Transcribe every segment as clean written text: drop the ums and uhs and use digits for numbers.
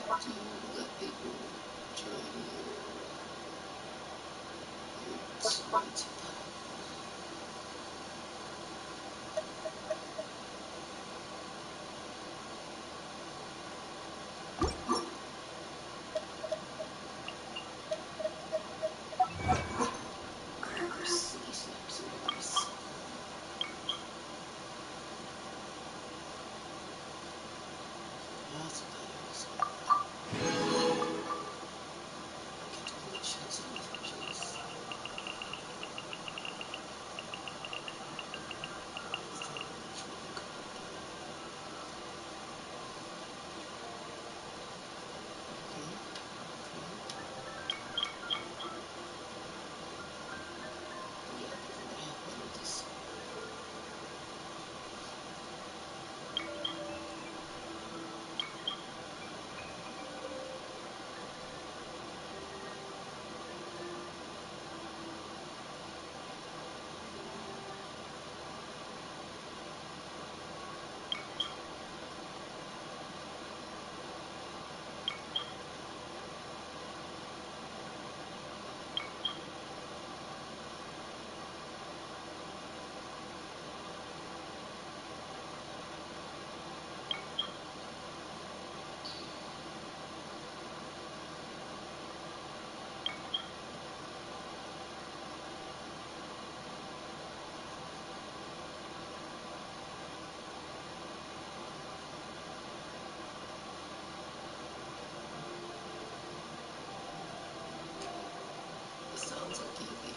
Do you let people join your experience of that? City snaps and yours. That's what that is. Get all the checks on these options. Sounds like easy.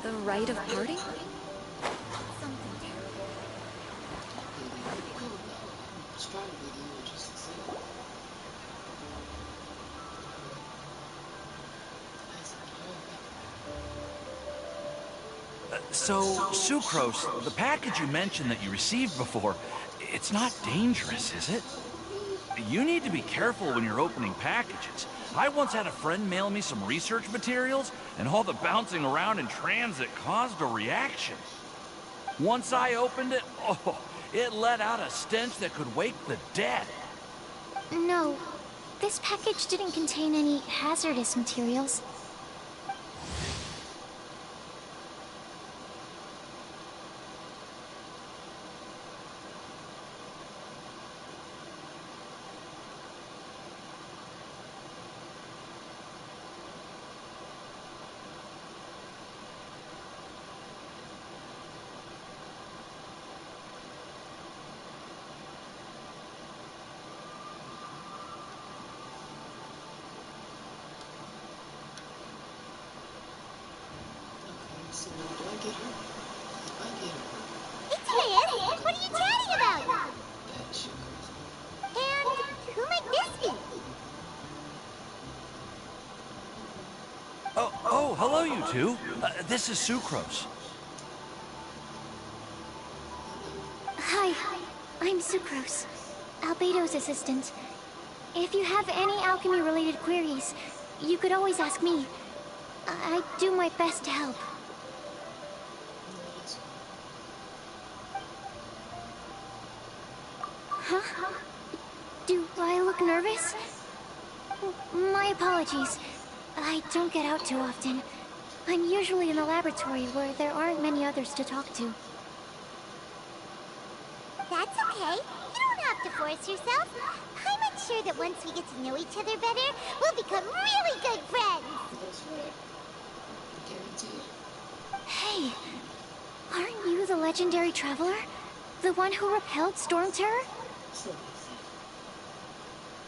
The rite of parting? Something terrible. Oh no, I'm just trying to be the interesting thing. So, Sucrose, the package you mentioned that you received before, it's not dangerous, is it? You need to be careful when you're opening packages. I once had a friend mail me some research materials, and all the bouncing around in transit caused a reaction. Once I opened it, oh, it let out a stench that could wake the dead. No, this package didn't contain any hazardous materials. So do I get her? I get her. It's Liz! What are you chatting about? That Sucrose. And who might this be? Oh, hello, you two. This is Sucrose. Hi, I'm Sucrose, Albedo's assistant. If you have any alchemy-related queries, you could always ask me. I do my best to help. Huh? Do I look nervous? My apologies. I don't get out too often. I'm usually in the laboratory where there aren't many others to talk to. That's okay. You don't have to force yourself. I'm sure that once we get to know each other better, we'll become really good friends. That's right. I guarantee it. Hey, aren't you the legendary traveler? The one who repelled Storm Terror? So easy.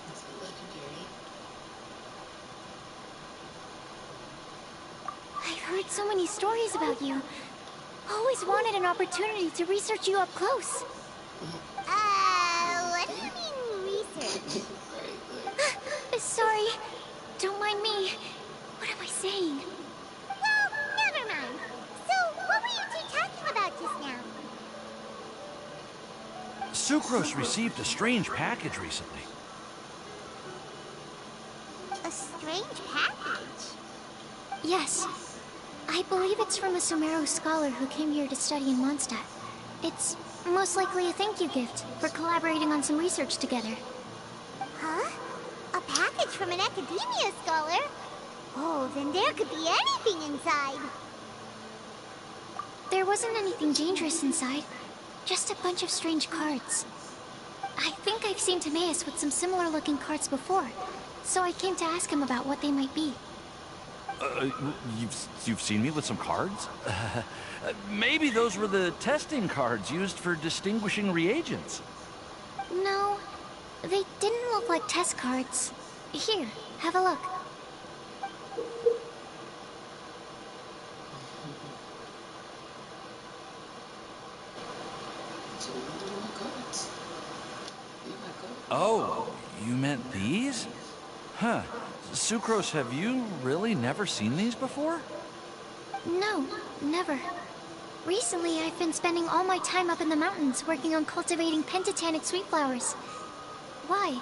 It's legendary. I've heard so many stories about you. Always wanted an opportunity to research you up close. What do you mean research? Right. Sorry. Don't mind me. What am I saying? Well, never mind. So, what were you two talking about just now? Sucrose received a strange package recently. A strange package? Yes. I believe it's from a Sumeru scholar who came here to study in Mondstadt. It's most likely a thank you gift for collaborating on some research together. Huh? A package from an academia scholar? Oh, then there could be anything inside. There wasn't anything dangerous inside, just a bunch of strange cards. I think I've seen Timaeus with some similar looking cards before, so I came to ask him about what they might be. You've seen me with some cards? Maybe those were the testing cards used for distinguishing reagents. No, they didn't look like test cards. Here, have a look. So we do my cards. Be my card. Oh, you meant these? Huh. Sucrose, have you really never seen these before? No, never. Recently, I've been spending all my time up in the mountains working on cultivating pentatonic sweet flowers. Why?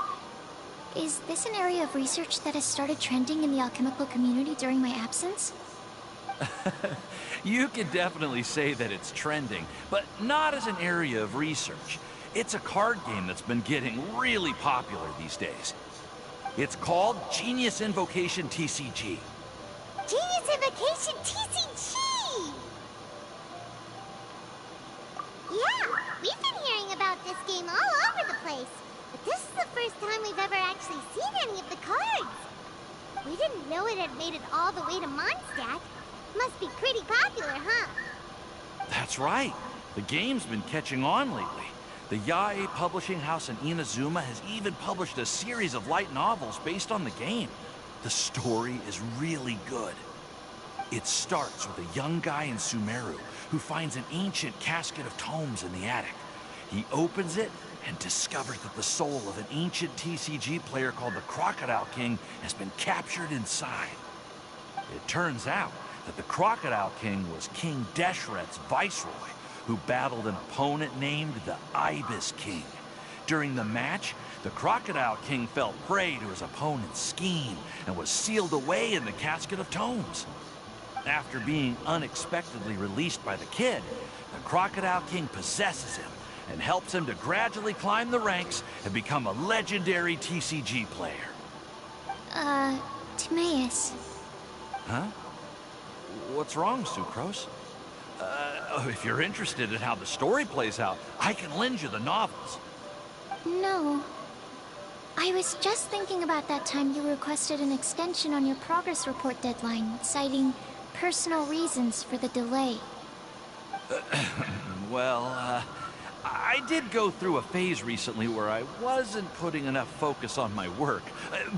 Is this an area of research that has started trending in the alchemical community during my absence? You could definitely say that it's trending, but not as an area of research. It's a card game that's been getting really popular these days. It's called Genius Invocation TCG. Genius Invocation TCG! Yeah, we've been hearing about this game all over the place. But this is the first time we've ever actually seen any of the cards. We didn't know it had made it all the way to Mondstadt. Must be pretty popular, huh? That's right. The game's been catching on lately. The Yae publishing house in Inazuma has even published a series of light novels based on the game. The story is really good. It starts with a young guy in Sumeru who finds an ancient casket of tomes in the attic. He opens it and discovers that the soul of an ancient TCG player called the Crocodile King has been captured inside. It turns out that the Crocodile King was King Deshret's viceroy, who battled an opponent named the Ibis King. During the match, the Crocodile King fell prey to his opponent's scheme and was sealed away in the casket of tomes. After being unexpectedly released by the kid, the Crocodile King possesses him and helps him to gradually climb the ranks and become a legendary TCG player. Timaeus. Huh? What's wrong, Sucrose? If you're interested in how the story plays out, I can lend you the novels. No. I was just thinking about that time you requested an extension on your progress report deadline, citing personal reasons for the delay. Well, I did go through a phase recently where I wasn't putting enough focus on my work,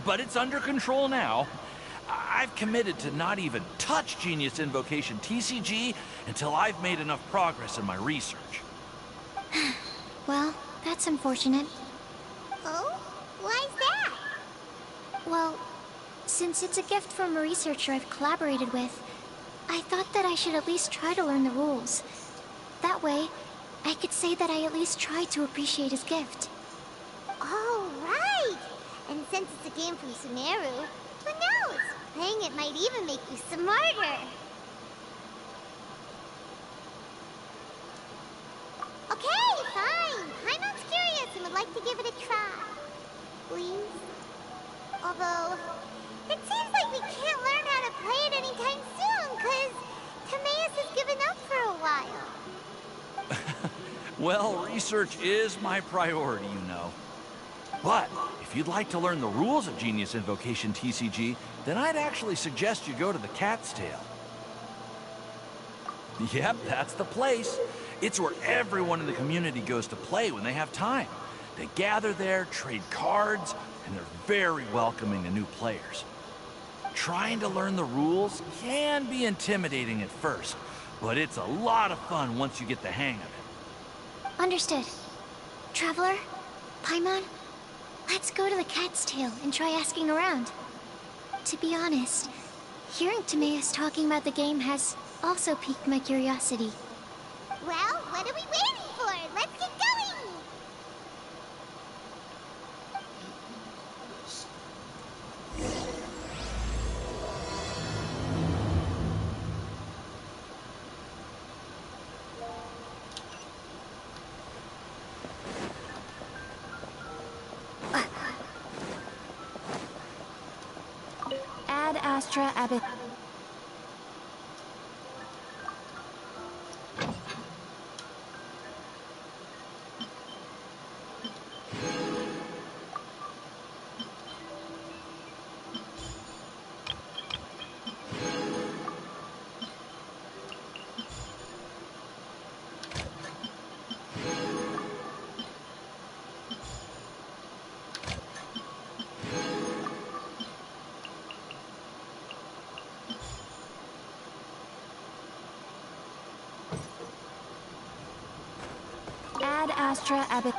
but it's under control now. I've committed to not even touch Genius Invocation TCG until I've made enough progress in my research. Well, that's unfortunate. Oh? Why's that? Well, since it's a gift from a researcher I've collaborated with, I thought that I should at least try to learn the rules. That way, I could say that I at least tried to appreciate his gift. Oh, right! And since it's a game from Sumeru, who knows? Playing it might even make you smarter. Okay, fine. Paimon's curious and would like to give it a try. Please? Although, it seems like we can't learn how to play it anytime soon, because Timaeus has given up for a while. Well, research is my priority, you know. But if you'd like to learn the rules of Genius Invocation TCG, then I'd actually suggest you go to the Cat's Tail. Yep, that's the place. It's where everyone in the community goes to play when they have time. They gather there, trade cards, and they're very welcoming to new players. Trying to learn the rules can be intimidating at first, but it's a lot of fun once you get the hang of it. Understood. Traveler? Paimon? Let's go to the Cat's Tail and try asking around. To be honest, hearing Timaeus talking about the game has also piqued my curiosity. Well, what are we waiting for? Let's get going! Ad Astra Abyss. Ad Astra Abyss.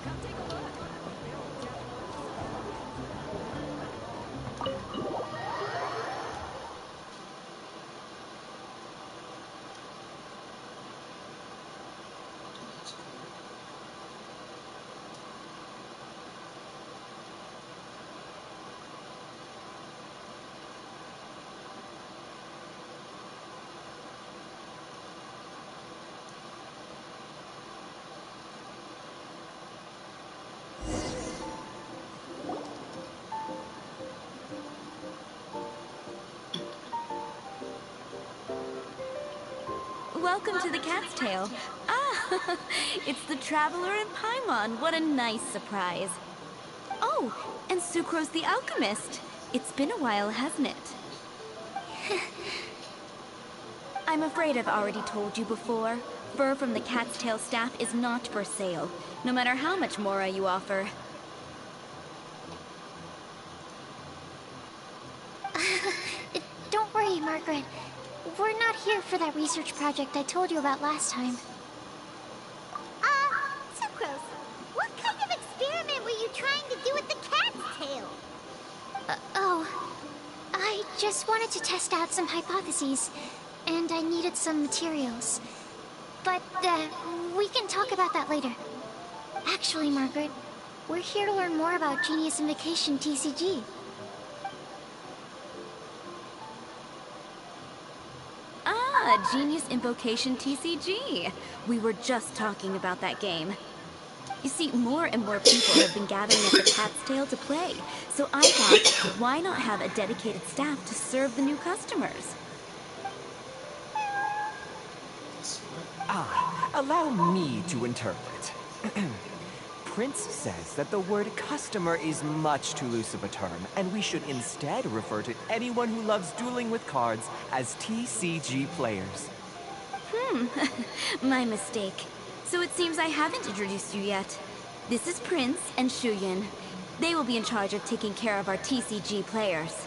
That's cool. Welcome to the Cat's Tail. Ah, it's the Traveler in Paimon. What a nice surprise. Oh, and Sucrose the Alchemist. It's been a while, hasn't it? I'm afraid I've already told you before. Fur from the Cat's Tail staff is not for sale, no matter how much Mora you offer. Don't worry, Margaret. We're not here for that research project I told you about last time. Sucrose, what kind of experiment were you trying to do with the cat's tail? I just wanted to test out some hypotheses, and I needed some materials. But, we can talk about that later. Actually, Margaret, we're here to learn more about Genius Invocation TCG. Ah, Genius Invocation TCG. We were just talking about that game. You see, more and more people have been gathering at the Cat's Tail to play, so I thought, why not have a dedicated staff to serve the new customers? Allow me to interpret. Prince says that the word customer is much too loose of a term, and we should instead refer to anyone who loves dueling with cards as TCG players. My mistake. So it seems I haven't introduced you yet. This is Prince and Shuyin. They will be in charge of taking care of our TCG players.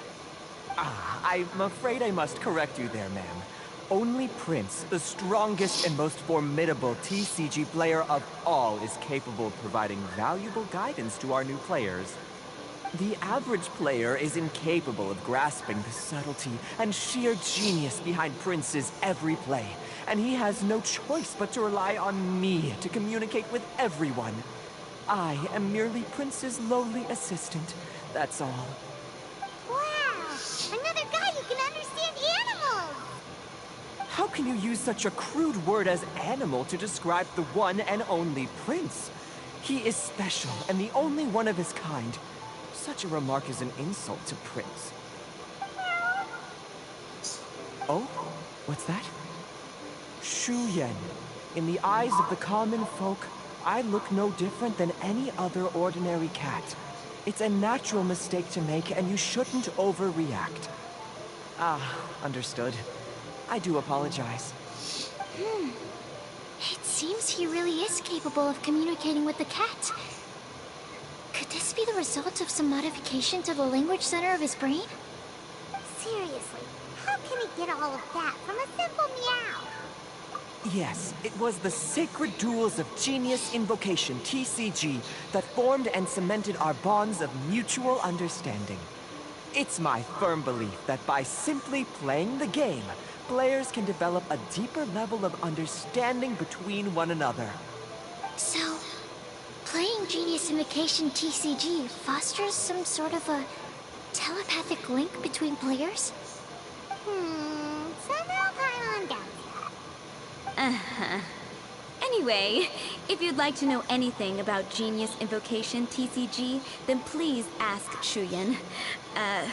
I'm afraid I must correct you there, ma'am. Only Prince, the strongest and most formidable TCG player of all, is capable of providing valuable guidance to our new players. The average player is incapable of grasping the subtlety and sheer genius behind Prince's every play, and he has no choice but to rely on me to communicate with everyone. I am merely Prince's lowly assistant, that's all. Wow, another guy who can understand animals! How can you use such a crude word as animal to describe the one and only Prince? He is special and the only one of his kind. Such a remark is an insult to Prince. Oh? What's that? Shuyen. In the eyes of the common folk, I look no different than any other ordinary cat. It's a natural mistake to make, and you shouldn't overreact. Understood. I do apologize. It seems he really is capable of communicating with the cat. Could this be the result of some modification to the language center of his brain? Seriously, how can he get all of that from a simple meow? Yes, it was the sacred duels of Genius Invocation, TCG, that formed and cemented our bonds of mutual understanding. It's my firm belief that by simply playing the game, players can develop a deeper level of understanding between one another. So, playing Genius Invocation TCG fosters some sort of a telepathic link between players? Somehow Paimon doubts that. Anyway, if you'd like to know anything about Genius Invocation TCG, then please ask Shuyan,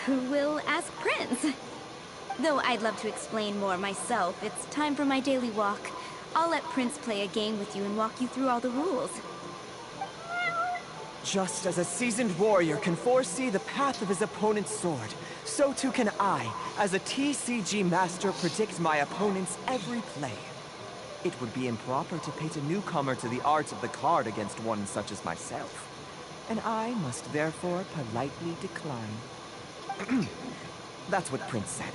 who will ask Prince. Though I'd love to explain more myself, it's time for my daily walk. I'll let Prince play a game with you and walk you through all the rules. Just as a seasoned warrior can foresee the path of his opponent's sword, so too can I, as a TCG master, predict my opponent's every play. It would be improper to pit a newcomer to the art of the card against one such as myself, and I must therefore politely decline. That's what Prince said.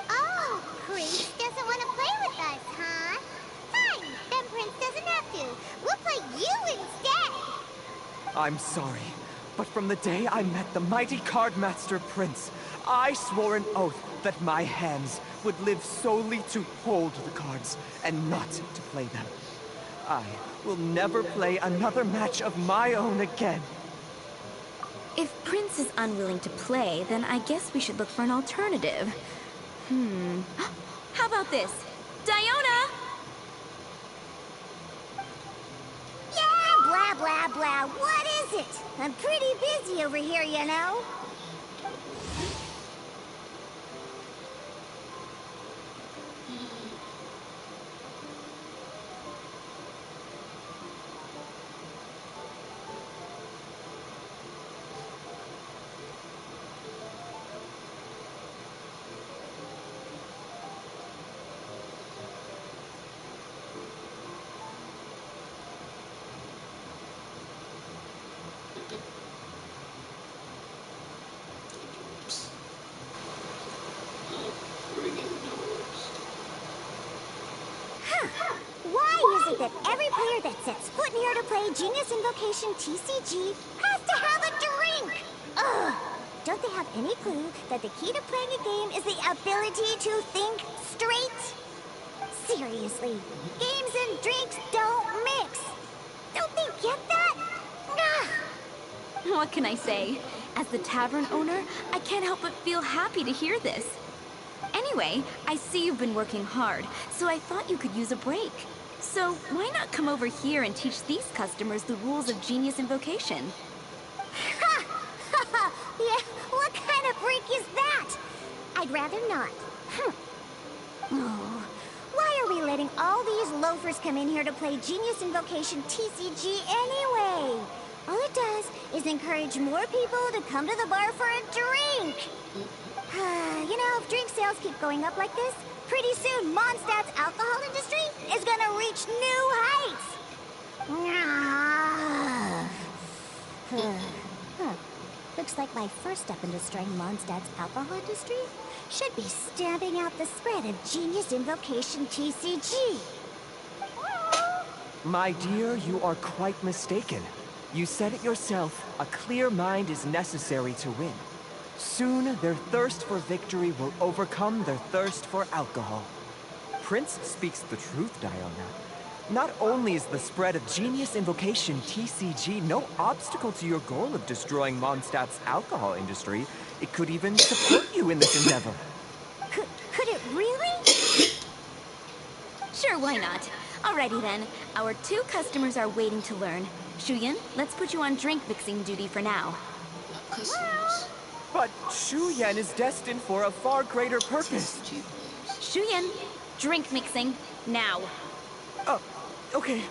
Oh, Prince doesn't want to play with us, huh? Fine, then Prince doesn't have to. We'll play you instead. I'm sorry, but from the day I met the mighty card master Prince, I swore an oath that my hands would live solely to hold the cards and not to play them. I will never play another match of my own again. If Prince is unwilling to play, then I guess we should look for an alternative. How about this? Diona! Yeah, blah, blah, blah. What is it? I'm pretty busy over here, you know. Why is it that every player that sets foot in here to play Genius Invocation TCG has to have a drink? Ugh! Don't they have any clue that the key to playing a game is the ability to think straight? Seriously, games and drinks don't mix. Don't they get that? Ugh! What can I say? As the tavern owner, I can't help but feel happy to hear this. Anyway, I see you've been working hard, so I thought you could use a break. So why not come over here and teach these customers the rules of Genius Invocation? Ha! Ha! Yeah, what kind of break is that? I'd rather not. Oh, why are we letting all these loafers come in here to play Genius Invocation TCG anyway? All it does is encourage more people to come to the bar for a drink. You know, if drink sales keep going up like this, pretty soon Mondstadt's alcohol industry is gonna reach new heights. Looks like my first step in destroying Mondstadt's alcohol industry should be stamping out the spread of Genius Invocation TCG. My dear, you are quite mistaken. You said it yourself, a clear mind is necessary to win. Soon, their thirst for victory will overcome their thirst for alcohol. Prince speaks the truth, Diona. Not only is the spread of Genius Invocation TCG no obstacle to your goal of destroying Mondstadt's alcohol industry, it could even support you in this endeavor. Could it really? Sure, why not? Alrighty then, our two customers are waiting to learn. Shuyan, let's put you on drink mixing duty for now. Customers. But Shuyan is destined for a far greater purpose. TCG players. Shuyan, drink mixing, now. Okay.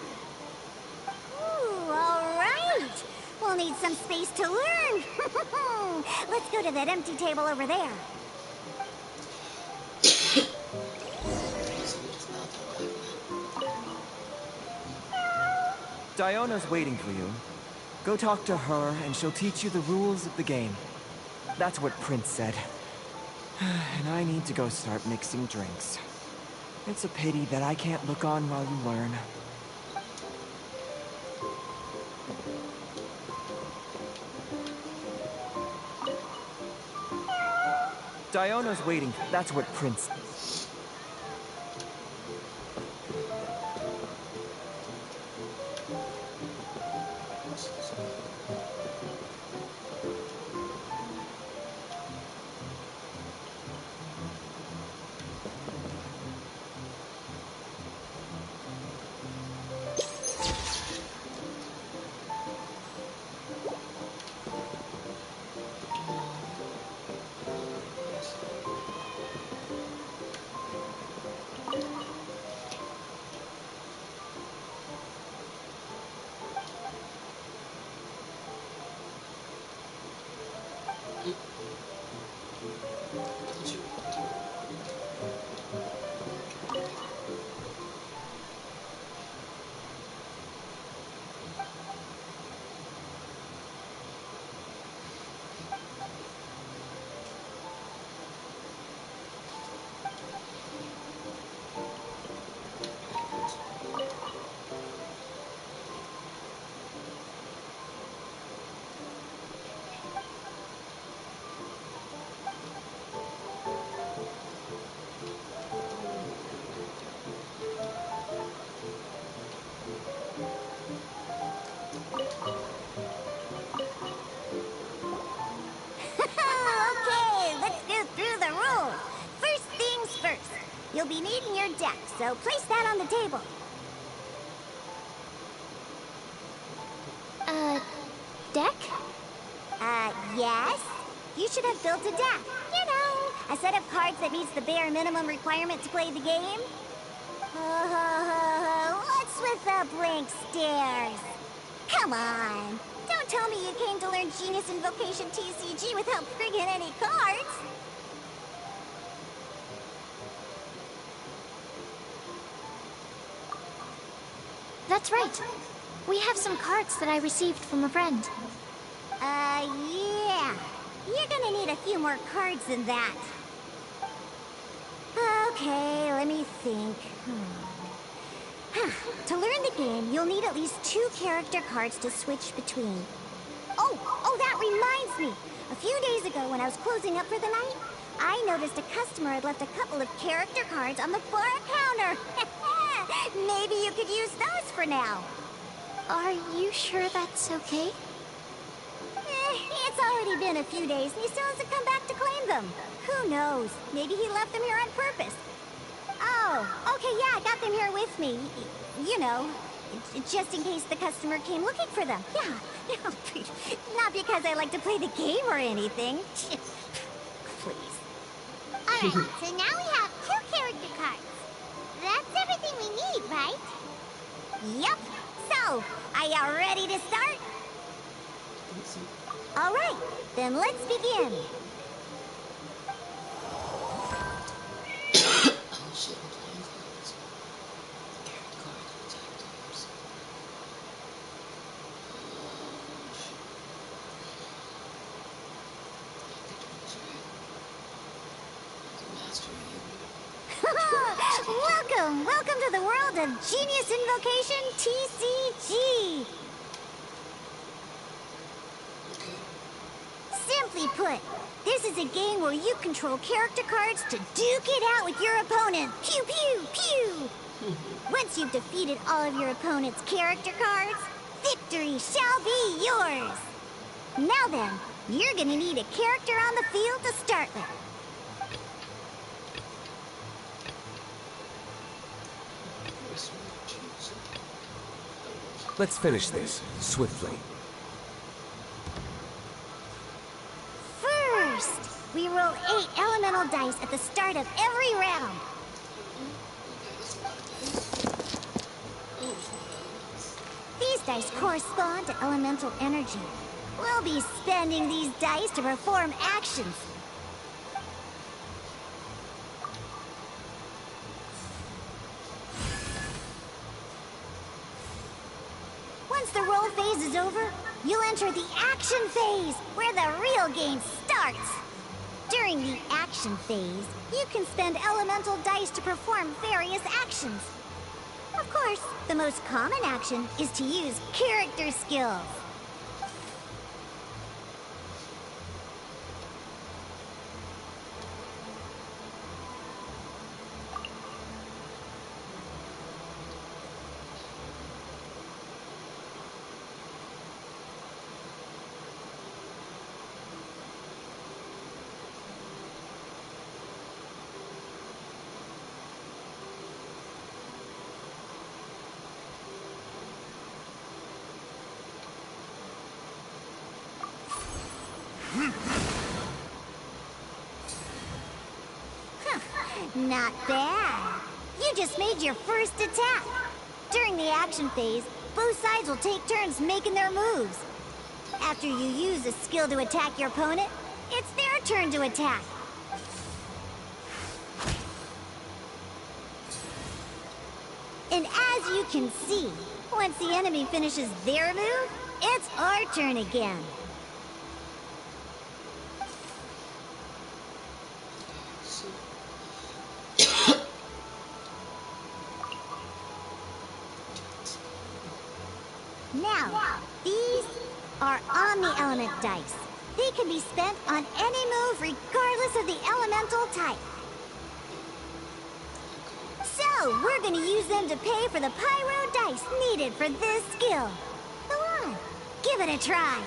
Ooh, all right. We'll need some space to learn. Let's go to that empty table over there. Diona's waiting for you. Go talk to her, and she'll teach you the rules of the game. That's what Prince said. And I need to go start mixing drinks. It's a pity that I can't look on while you learn. Diona's waiting. That's what Prince... Okay, let's go through the rules. First things first. You'll be needing your deck, so place that on the table. Deck? Yes? You should have built a deck. You know, a set of cards that meets the bare minimum requirement to play the game. What's with the blank stares? Come on. Don't tell me you came to learn Genius Invocation TCG without bringing any cards. That's right. We have some cards that I received from a friend. Yeah. You're gonna need a few more cards than that. Okay, let me think. To learn the game, you'll need at least 2 character cards to switch between. Oh, that reminds me. A few days ago, when I was closing up for the night, I noticed a customer had left a couple of character cards on the bar counter. Maybe you could use those for now. Are you sure that's okay? It's already been a few days and he still hasn't come back to claim them. Who knows? Maybe he left them here on purpose. Oh, okay, yeah, I got them here with me. You know, just in case the customer came looking for them. Yeah, not because I like to play the game or anything. Please. Alright, so now we have 2 character cards. That's everything we need, right? Yep. So, are you ready to start? All right, then let's begin. Oh shit, I'm playing cards. Character cards, attack types. Welcome to the world of Genius Invocation TCG. Simply put, this is a game where you control character cards to duke it out with your opponent. Pew, pew, pew! Once you've defeated all of your opponent's character cards, victory shall be yours! Now then, you're gonna need a character on the field to start with. Let's finish this swiftly. First, we roll 8 elemental dice at the start of every round. These dice correspond to elemental energy. We'll be spending these dice to perform actions. Once the roll phase is over, you'll enter the action phase, where the real game starts. During the action phase, you can spend elemental dice to perform various actions. Of course, the most common action is to use character skills. Not bad. You just made your first attack. During the action phase, both sides will take turns making their moves. After you use a skill to attack your opponent, it's their turn to attack. And as you can see, once the enemy finishes their move, it's our turn again. Now, these are Omni-Element dice. They can be spent on any move regardless of the elemental type. So, we're gonna use them to pay for the pyro dice needed for this skill. Go on, give it a try.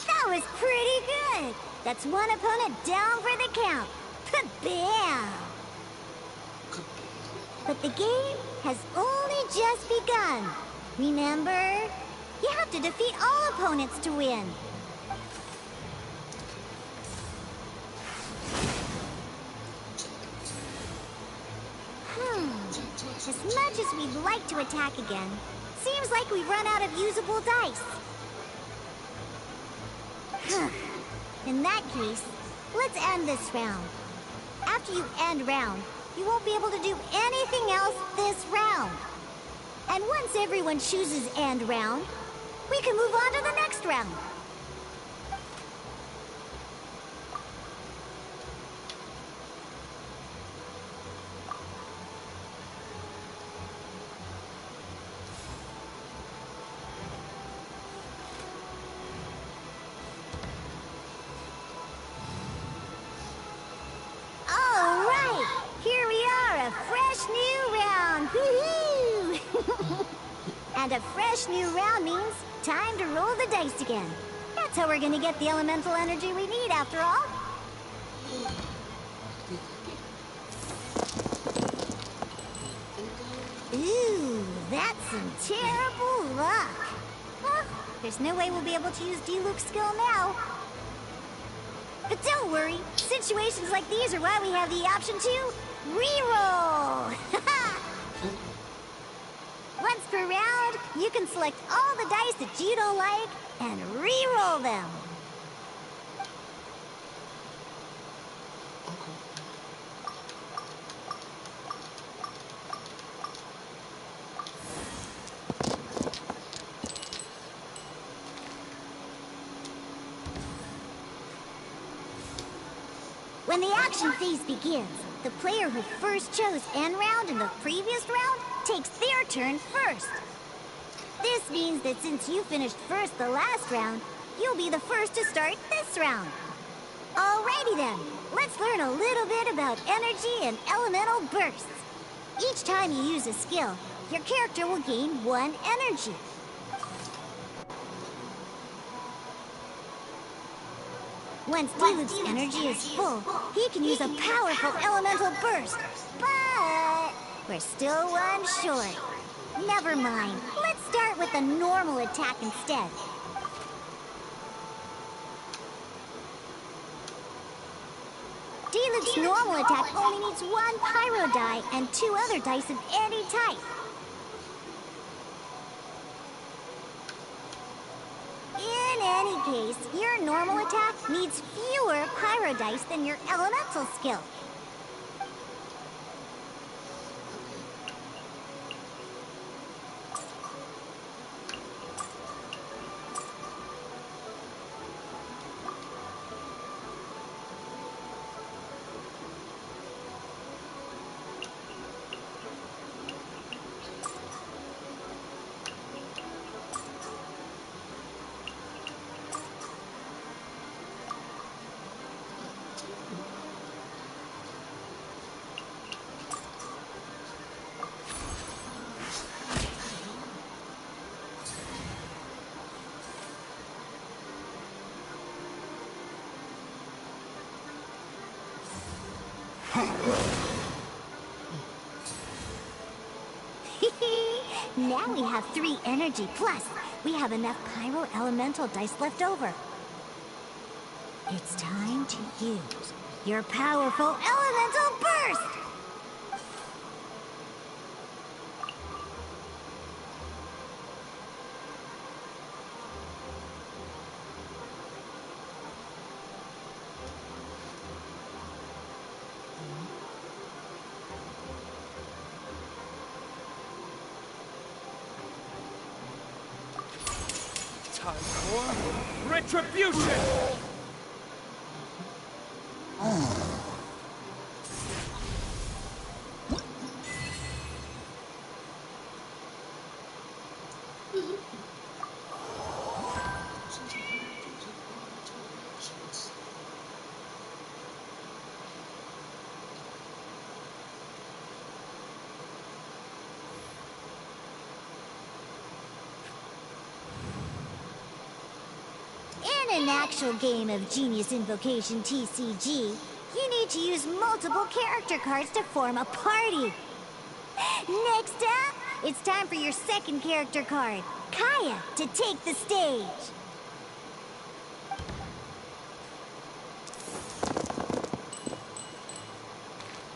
That was pretty good. That's one opponent down for the count. Bam! But the game has only just begun. Remember? You have to defeat all opponents to win. As much as we'd like to attack again, seems like we've run out of usable dice. In that case, let's end this round. After you end round, you won't be able to do anything else this round. And once everyone chooses end round, we can move on to the next round. And a fresh new round means time to roll the dice again. That's how we're gonna get the elemental energy we need after all. Ooh, that's some terrible luck. Well, there's no way we'll be able to use D-Luke's skill now. But don't worry, situations like these are why we have the option to reroll. Once per round, you can select all the dice that you don't like and re-roll them. When the action phase begins, the player who first chose end round in the previous round takes their turn first. This means that since you finished first the last round, you'll be the first to start this round. Alrighty then, let's learn a little bit about energy and elemental bursts. Each time you use a skill, your character will gain 1 energy. Once D-Luke's energy is full, he can use a powerful elemental burst. But we're still one short. Never mind. Let's start with a normal attack instead. D-Luke's normal attack only needs 1 pyro die and 2 other dice of any type. In any case, your normal attack needs fewer pyro dice than your elemental skill. Now we have 3 energy, plus we have enough pyro elemental dice left over. It's time to use your powerful elemental burst! Time for retribution! In an actual game of Genius Invocation TCG, you need to use multiple character cards to form a party. Next up, it's time for your second character card, Kaya, to take the stage.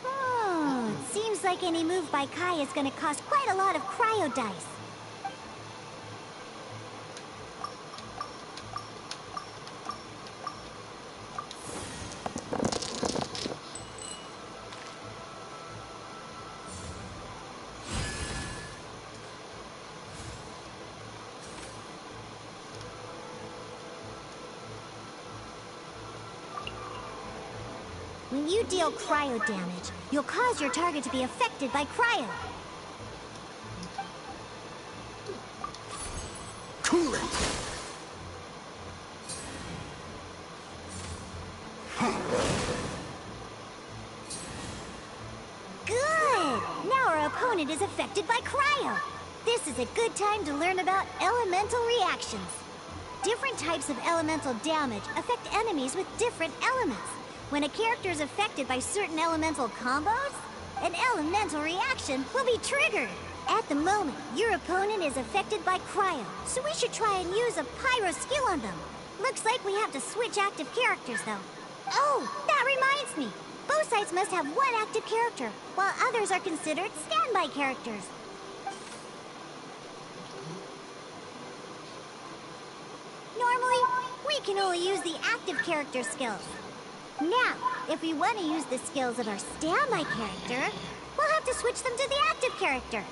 Oh, it seems like any move by Kaya is gonna cost quite a lot of cryo dice. When you deal cryo damage, you'll cause your target to be affected by cryo. Coolant! Good! Now our opponent is affected by cryo. This is a good time to learn about elemental reactions. Different types of elemental damage affect enemies with different elements. When a character is affected by certain elemental combos, an elemental reaction will be triggered. At the moment, your opponent is affected by cryo, so we should try and use a pyro skill on them. Looks like we have to switch active characters, though. Oh, that reminds me. Both sides must have one active character, while others are considered standby characters. Normally, we can only use the active character skills. Now, if we want to use the skills of our standby character, we'll have to switch them to the active character.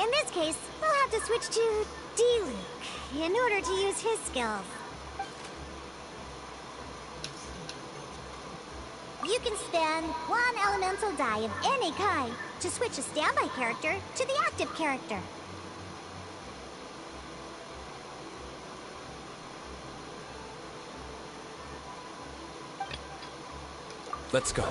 In this case, we'll have to switch to D-Luke in order to use his skills. You can spend 1 elemental die of any kind to switch a standby character to the active character. Let's go.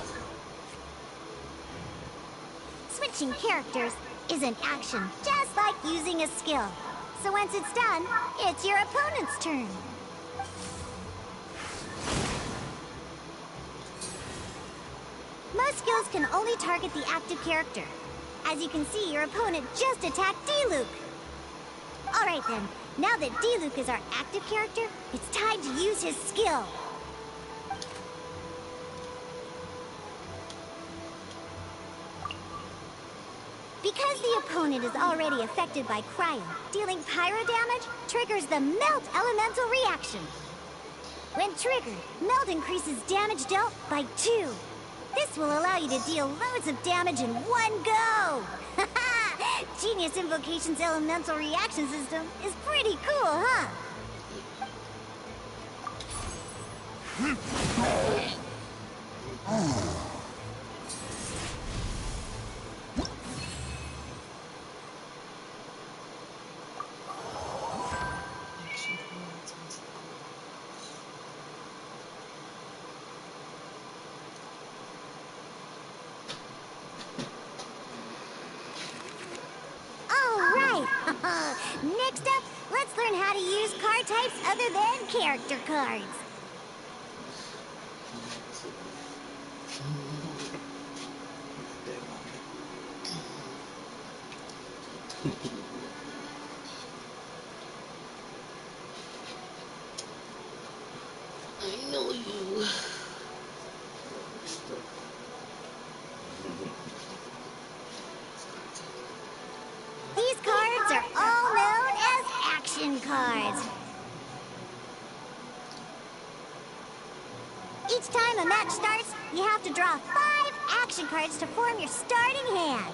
Switching characters is an action, just like using a skill. So once it's done, it's your opponent's turn. Most skills can only target the active character. As you can see, your opponent just attacked D-Luke. Alright then, now that D-Luke is our active character, it's time to use his skill. Because the opponent is already affected by cryo, dealing pyro damage triggers the Melt Elemental reaction. When triggered, Melt increases damage dealt by 2. This will allow you to deal loads of damage in one go! Genius Invocation's elemental reaction system is pretty cool, huh? Next up, let's learn how to use card types other than character cards. I know you. These cards are all known as action cards. Each time a match starts, you have to draw 5 action cards to form your starting hand.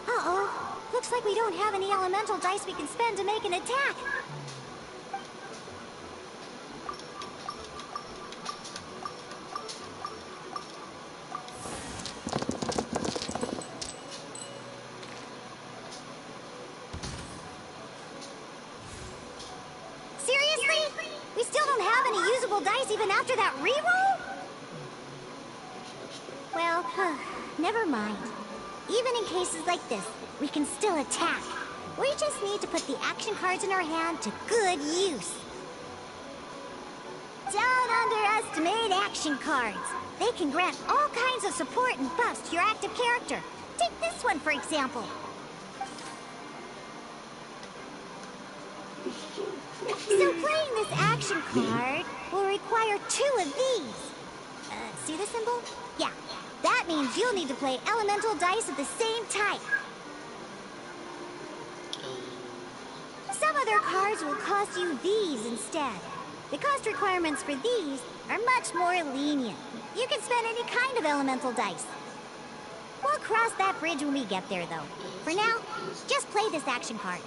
Uh-oh. Looks like we don't have any elemental dice we can spend to make an attack. Seriously? We still don't have any usable dice even after that reroll? Well, never mind. Even in cases like this, we can still attack. We just need to put the action cards in our hand to good use. Don't underestimate action cards. They can grant all kinds of support and buffs to your active character. Take this one, for example. So playing this action card will require 2 of these. See the symbol? Yeah. That means you'll need to play elemental dice of the same type. Some other cards will cost you these instead. The cost requirements for these are much more lenient. You can spend any kind of elemental dice. We'll cross that bridge when we get there, though. For now, just play this action card.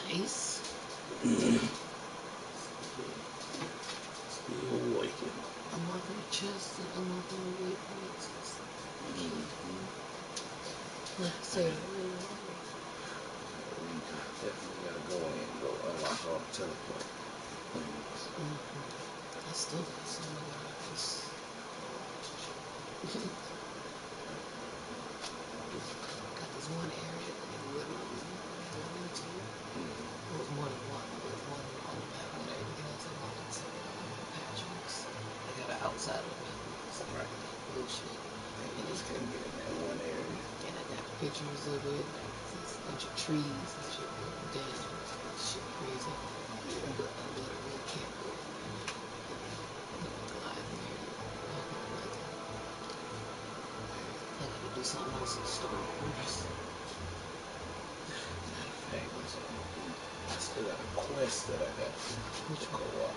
Nice. I'm not gonna chest and I'm not gonna wait points. So, definitely gotta go in and go unlock all the teleport. I still got some of that. Got this one area that I literally went into. It was more than one, but it was one on the map and everything else I wanted to Patrick's. I got it outside of the map. Right. Bullshit. And you just couldn't get in that one area. And I got pictures of it. There's a bunch of trees and shit. Damn, shit crazy. But I literally can't go live in here. I gotta do something else in the story first. Matter of fact, I still got a quest that I got. Which one?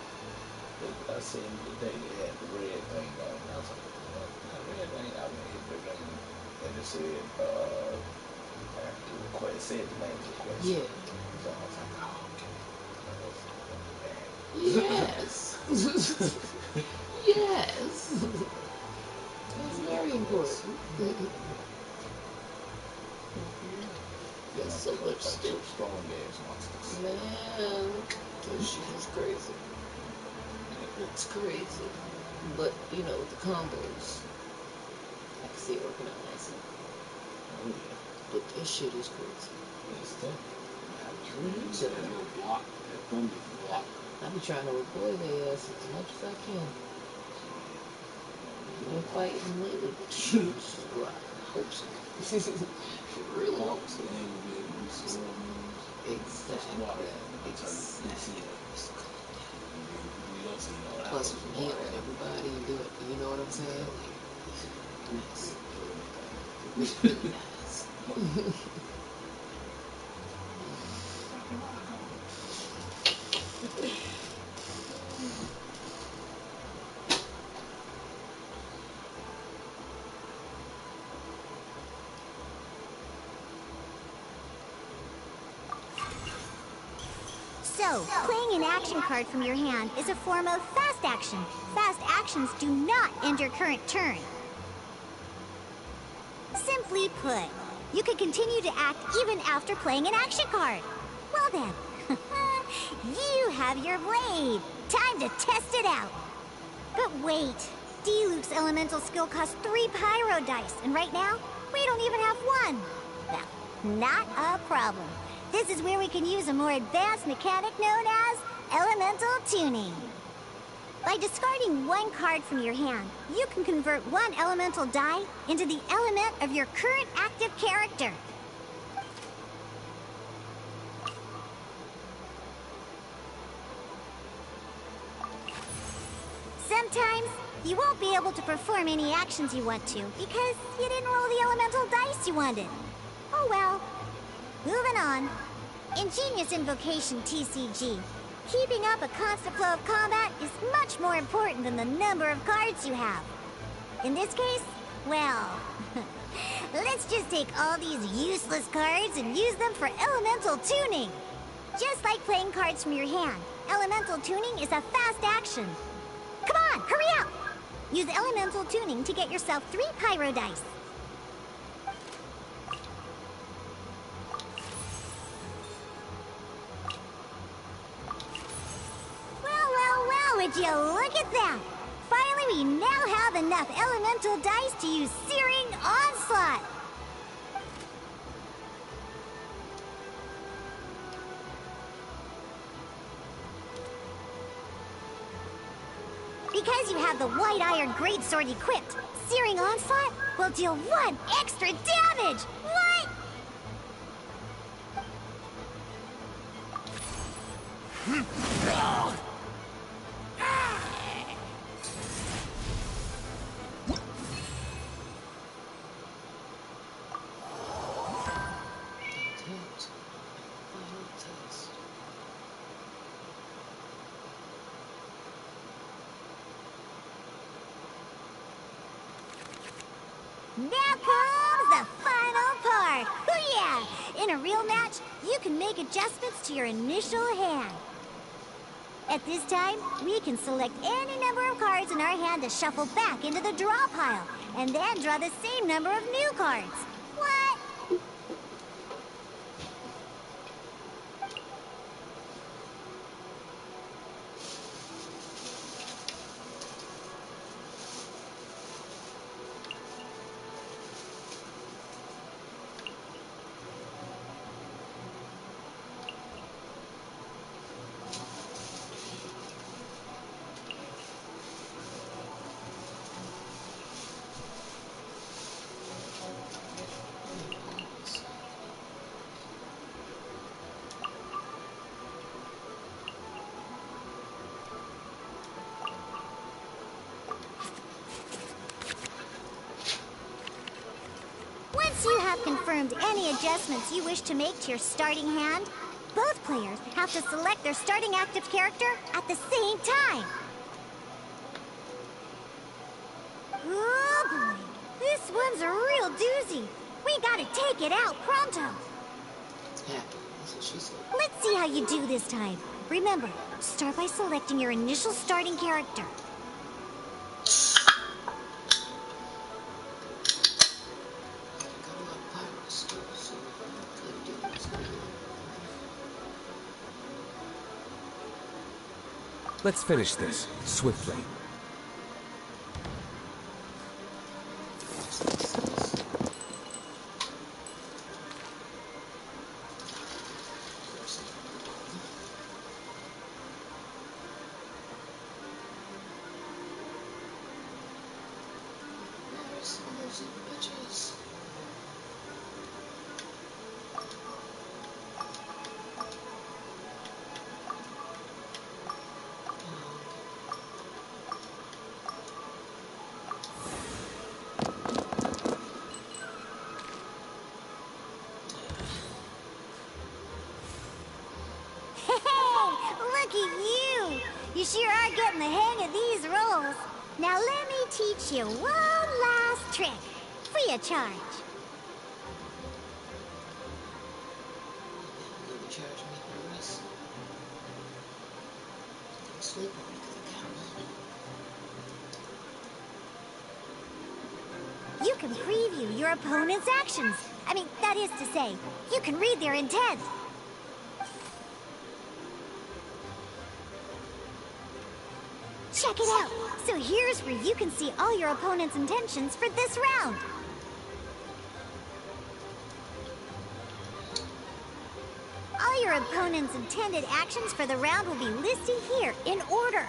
I seen the day they had the red thing on. I was like, that red thing, I mean, hit the ring. And it said, after the quest, it said the name of the quest. Yeah. So I was like, oh, okay. Yes. Yes. That's very important. There's so much stuff. Strong ass monsters. Man, this shit is crazy. It's crazy. But, you know, with the combos, I can see it working out nicely. Oh, yeah. But this shit is crazy. It's definitely You said That that. little block, that thunder block. I be trying to avoid their ass as much as I can. Been fighting lately. Well, I hope so. Really hope so. And they will be able to do some more moves. Exactly. Exactly. Plus, from healing everybody, you know what I'm saying? Like, nice. It's really nice. So, playing an action card from your hand is a form of fast action. Fast actions do not end your current turn. Simply put, you can continue to act even after playing an action card. Well then, you have your blade. Time to test it out. But wait, D-Luke's elemental skill costs 3 pyro dice, and right now, we don't even have 1. Well, not a problem. This is where we can use a more advanced mechanic known as elemental tuning. By discarding 1 card from your hand, you can convert 1 elemental die into the element of your current active character. Sometimes, you won't be able to perform any actions you want to because you didn't roll the elemental dice you wanted. Oh well. Moving on. Ingenious Invocation TCG. Keeping up a constant flow of combat is much more important than the number of cards you have. In this case, well, let's just take all these useless cards and use them for elemental tuning. Just like playing cards from your hand, elemental tuning is a fast action. Come on, hurry up! Use elemental tuning to get yourself 3 pyro dice. Well, would you look at that? Finally, we now have enough elemental dice to use Searing Onslaught. Because you have the White Iron Greatsword equipped, Searing Onslaught will deal 1 extra damage! What? Test. Final test. Now comes the final part! Oh yeah! In a real match, you can make adjustments to your initial hand. At this time, we can select any number of cards in our hand to shuffle back into the draw pile, and then draw the same number of new cards. What? Once you have confirmed any adjustments you wish to make to your starting hand, both players have to select their starting active character at the same time. Oh boy, this one's a real doozy. We gotta take it out pronto. Yeah, that's what she said. Let's see how you do this time. Remember, start by selecting your initial starting character. Got a lot of pirate skills, so I could do what's going on. Let's finish this swiftly. some bitches. Hey, look at you! You sure are getting the hang of these rolls. Now let me teach you one last trick, free of charge. You'll be charging me for this. Don't sleep on me because I got money. You can preview your opponent's actions. I mean, that is to say, you can read their intent. Check it out. So here's where you can see all your opponent's intentions for this round. All your opponent's intended actions for the round will be listed here in order.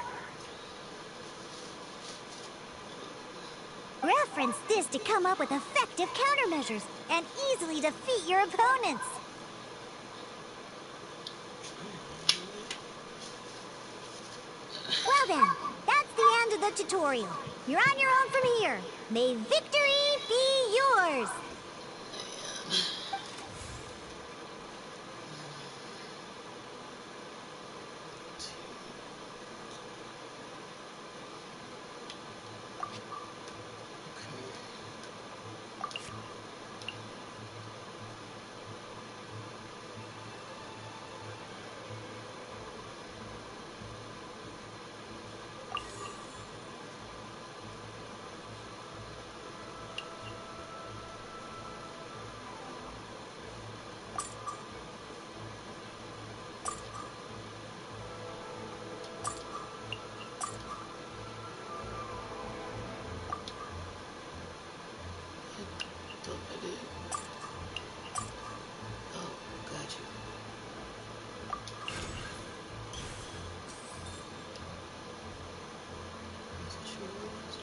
Reference this to come up with effective countermeasures and easily defeat your opponents. Well then, that's the end of the tutorial. You're on your own from here. May victory be yours! Thought I did. Oh, got you. Wasn't sure what it was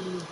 doing.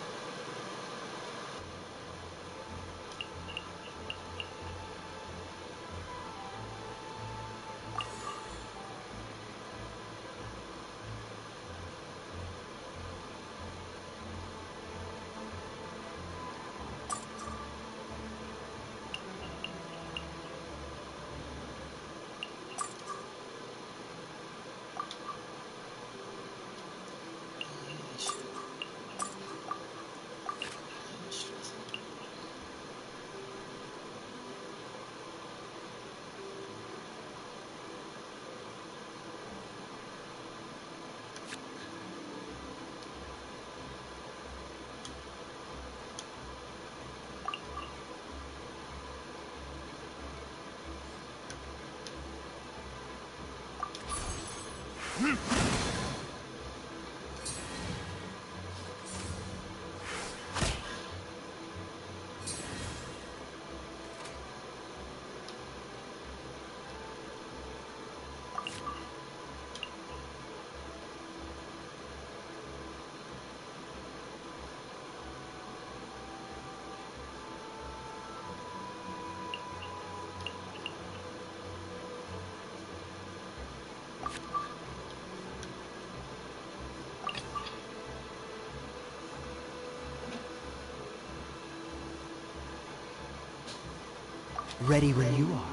Ready when you are.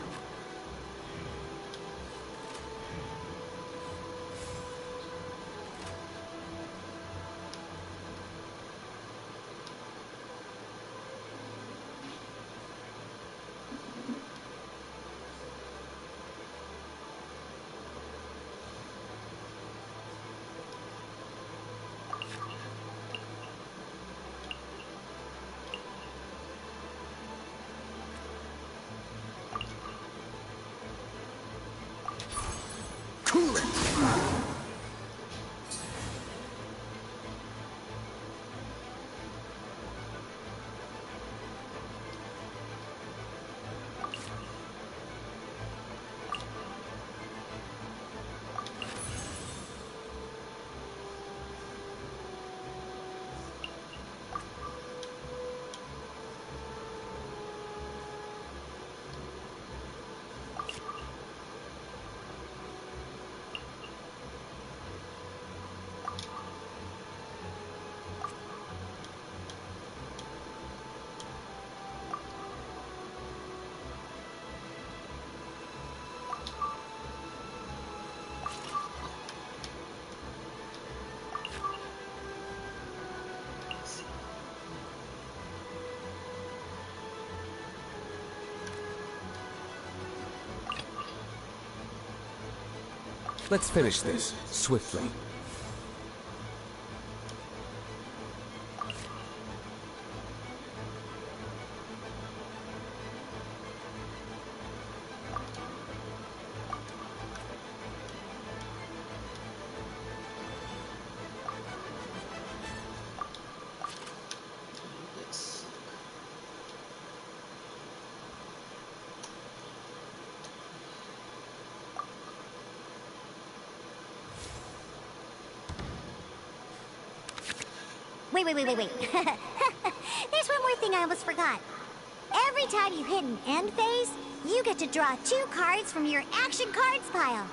Cool it! Let's finish this swiftly. This. Wait. There's one more thing I almost forgot. Every time you hit an end phase, you get to draw 2 cards from your action cards pile.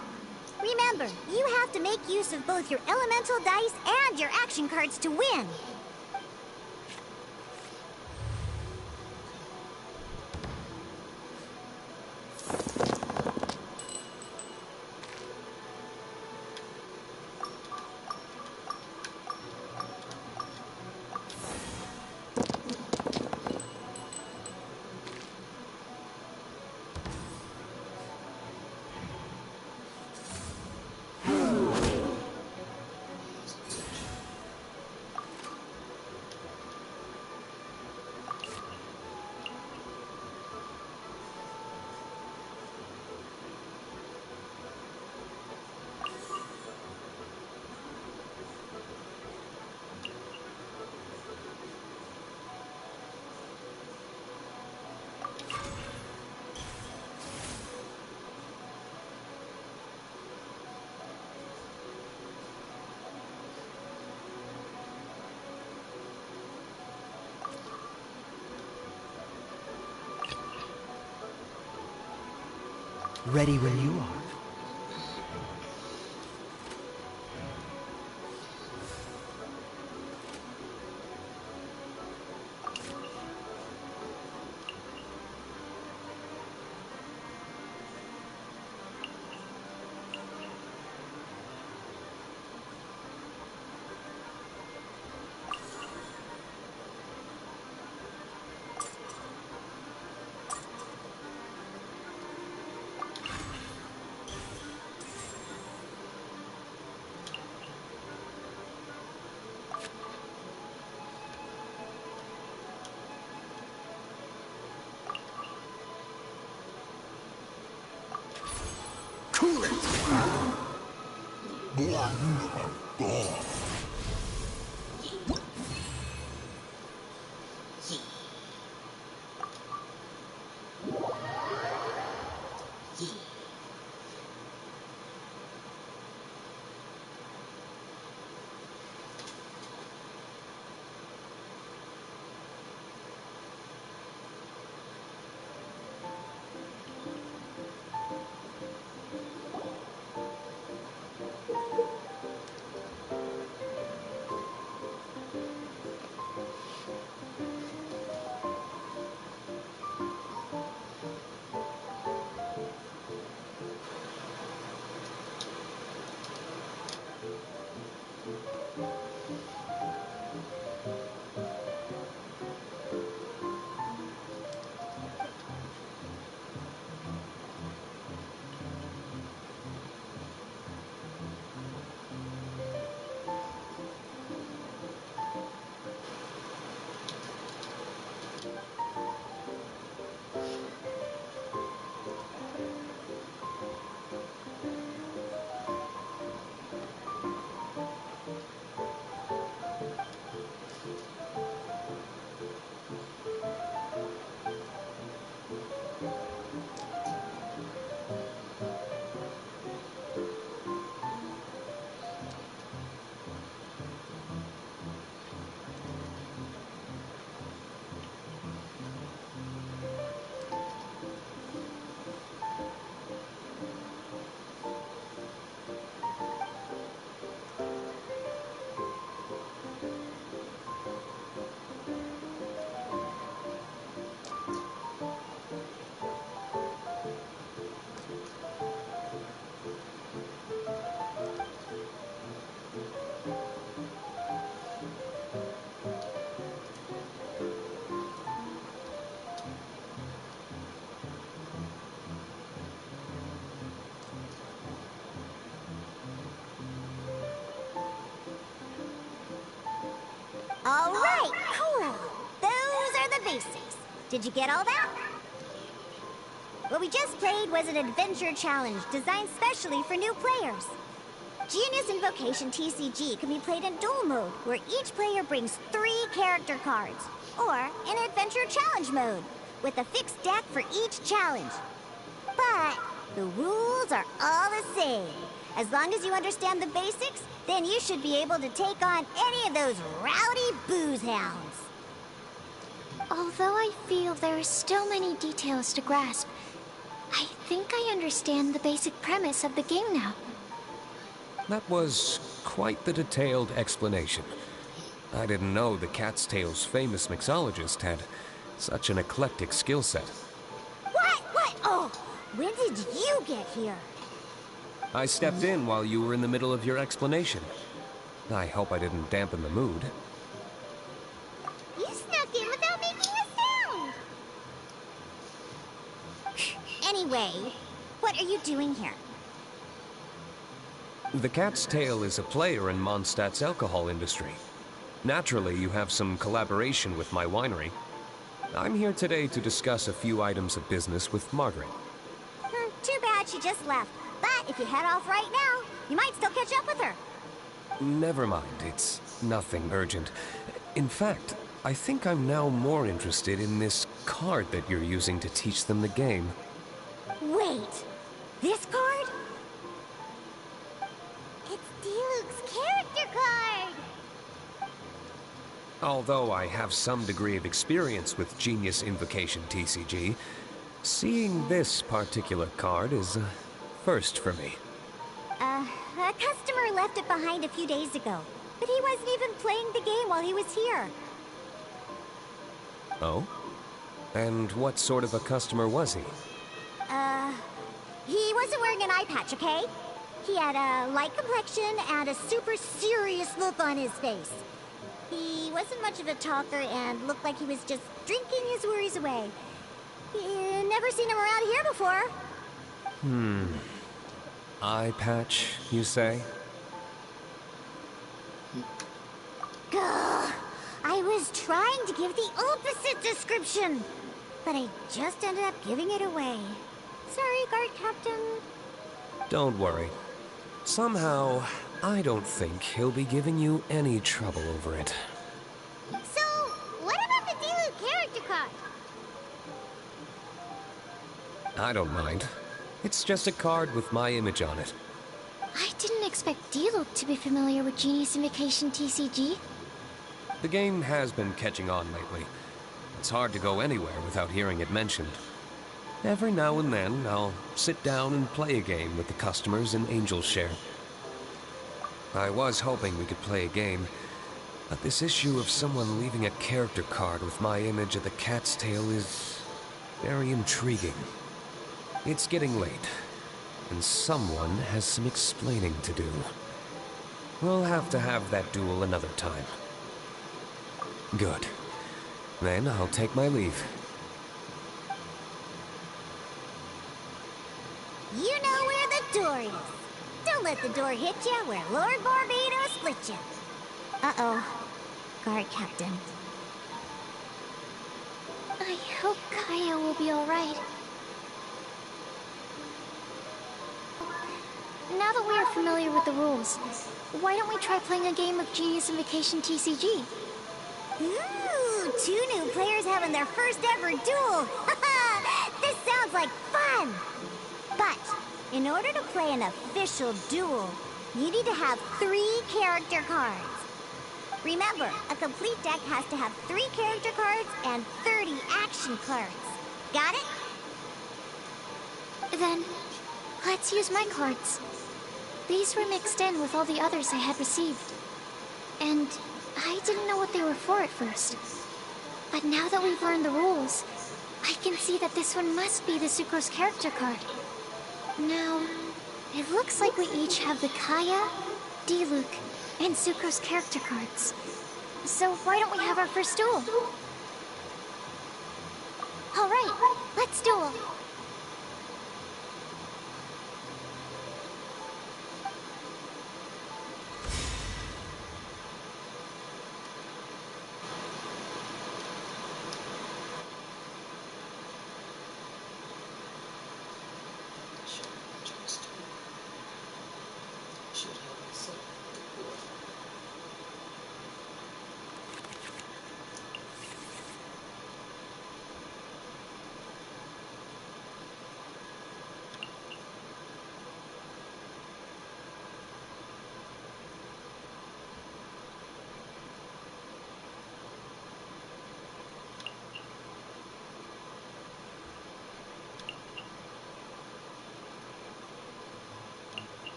Remember, you have to make use of both your elemental dice and your action cards to win. Ready when you are. All right, cool. Those are the basics. Did you get all that? What we just played was an adventure challenge designed specially for new players. Genius Invocation TCG can be played in duel mode, where each player brings 3 character cards, or in adventure challenge mode, with a fixed deck for each challenge. But the rules are all the same. As long as you understand the basics, then you should be able to take on any of those rowdy booze hounds. Although I feel there are still many details to grasp, I think I understand the basic premise of the game now. That was quite the detailed explanation. I didn't know the Cat's Tail's famous mixologist had such an eclectic skill set. What? Oh, when did you get here? I stepped in while you were in the middle of your explanation. I hope I didn't dampen the mood. You snuck in without making a sound. Anyway, what are you doing here? The Cat's Tail is a player in Mondstadt's alcohol industry. Naturally, you have some collaboration with my winery. I'm here today to discuss a few items of business with Margaret. Too bad she just left. But if you head off right now, you might still catch up with her. Never mind, it's nothing urgent. In fact, I think I'm now more interested in this card that you're using to teach them the game. Wait, this card? It's D-Luke's character card. Although I have some degree of experience with Genius Invocation TCG, seeing this particular card is a first for me. A customer left it behind a few days ago, but he wasn't even playing the game while he was here. Oh? And what sort of a customer was he? He wasn't wearing an eye patch, okay? He had a light complexion and a super serious look on his face. He wasn't much of a talker and looked like he was just drinking his worries away. Never seen him around here before. Eye patch, you say? Gah! I was trying to give the opposite description, but I just ended up giving it away. Sorry, guard captain. Don't worry. Somehow, I don't think he'll be giving you any trouble over it. So, what about the D-Luke character card? I don't mind. It's just a card with my image on it. I didn't expect D-Luke to be familiar with Genius Invocation TCG. The game has been catching on lately. It's hard to go anywhere without hearing it mentioned. Every now and then, I'll sit down and play a game with the customers in Angel Share. I was hoping we could play a game, but this issue of someone leaving a character card with my image at the Cat's Tail is very intriguing. It's getting late, and someone has some explaining to do. We'll have to have that duel another time. Good. Then I'll take my leave. You know where the door is. Don't let the door hit you where Lord Barbados split you. Uh-oh. Guard captain. I hope Kaya will be alright. Now that we are familiar with the rules, why don't we try playing a game of Genius Invocation TCG? Ooh, 2 new players having their first ever duel. This sounds like fun. But in order to play an official duel, you need to have 3 character cards. Remember, a complete deck has to have 3 character cards and 30 action cards. Got it? Then, let's use my cards. These were mixed in with all the others I had received. And I didn't know what they were for at first. But now that we've learned the rules, I can see that this one must be the Sucrose character card. Now, it looks like we each have the Kaya, D-Luke, and Sucrose character cards. So why don't we have our first duel? Alright, let's duel.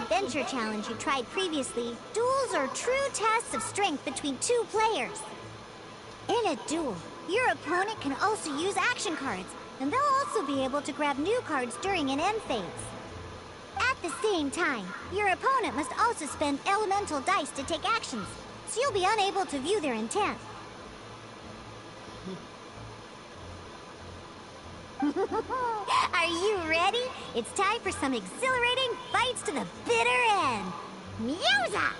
adventure challenge you tried previously, duels are true tests of strength between two players. In a duel, your opponent can also use action cards, and they'll also be able to grab new cards during an end phase. At the same time, your opponent must also spend elemental dice to take actions, so you'll be unable to view their intent. Are you ready? It's time for some exhilarating fights to the bitter end. Musa!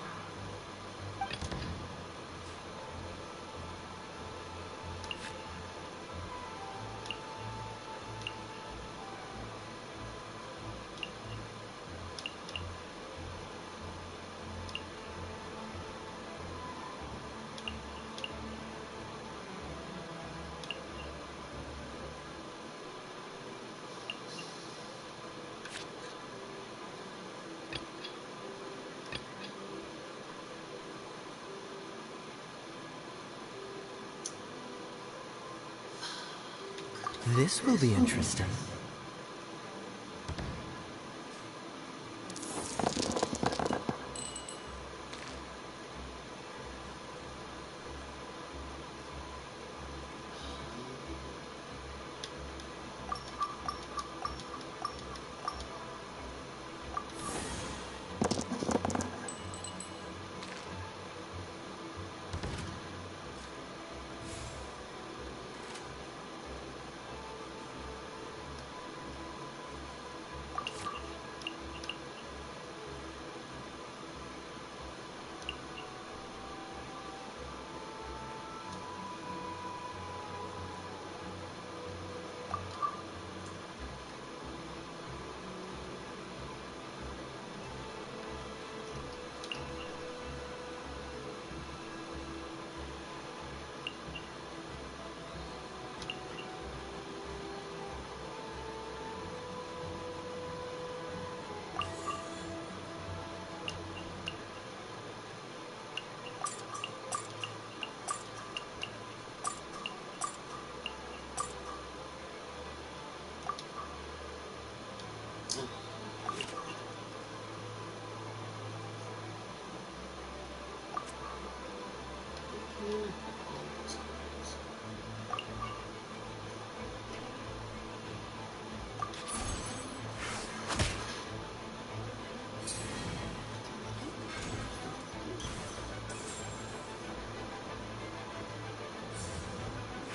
This will be interesting.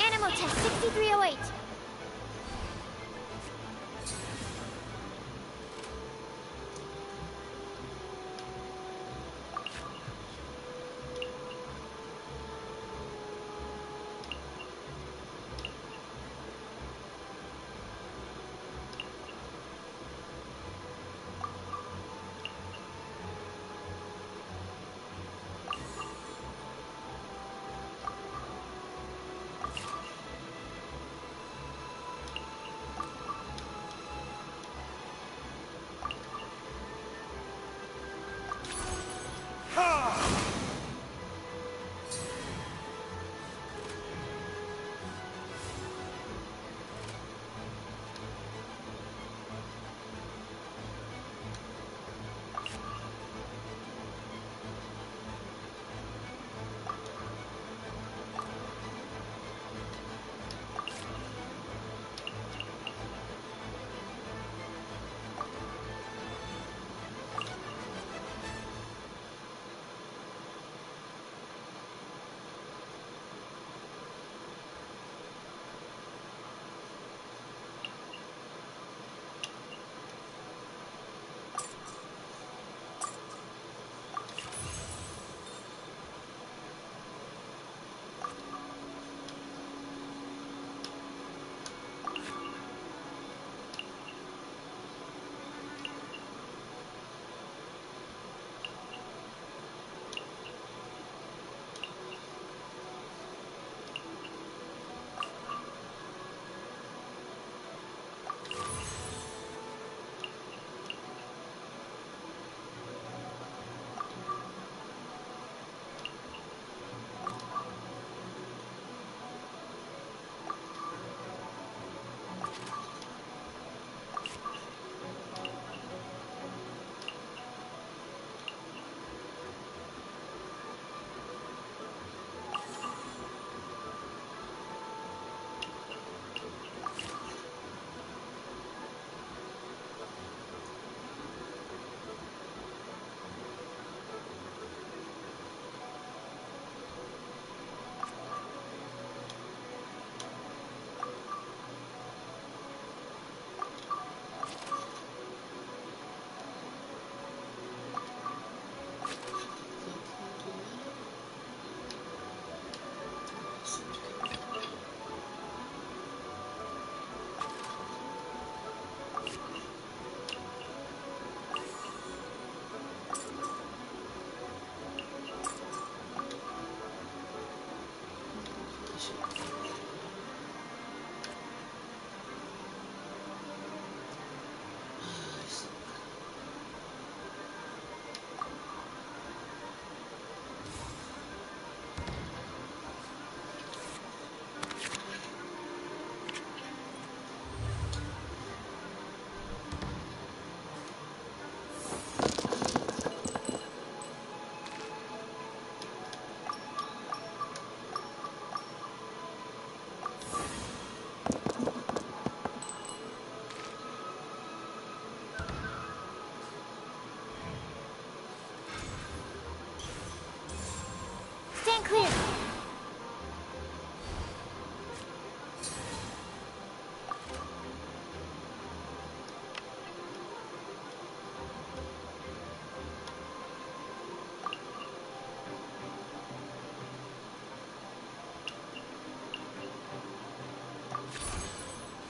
Animal test 6308. and clear.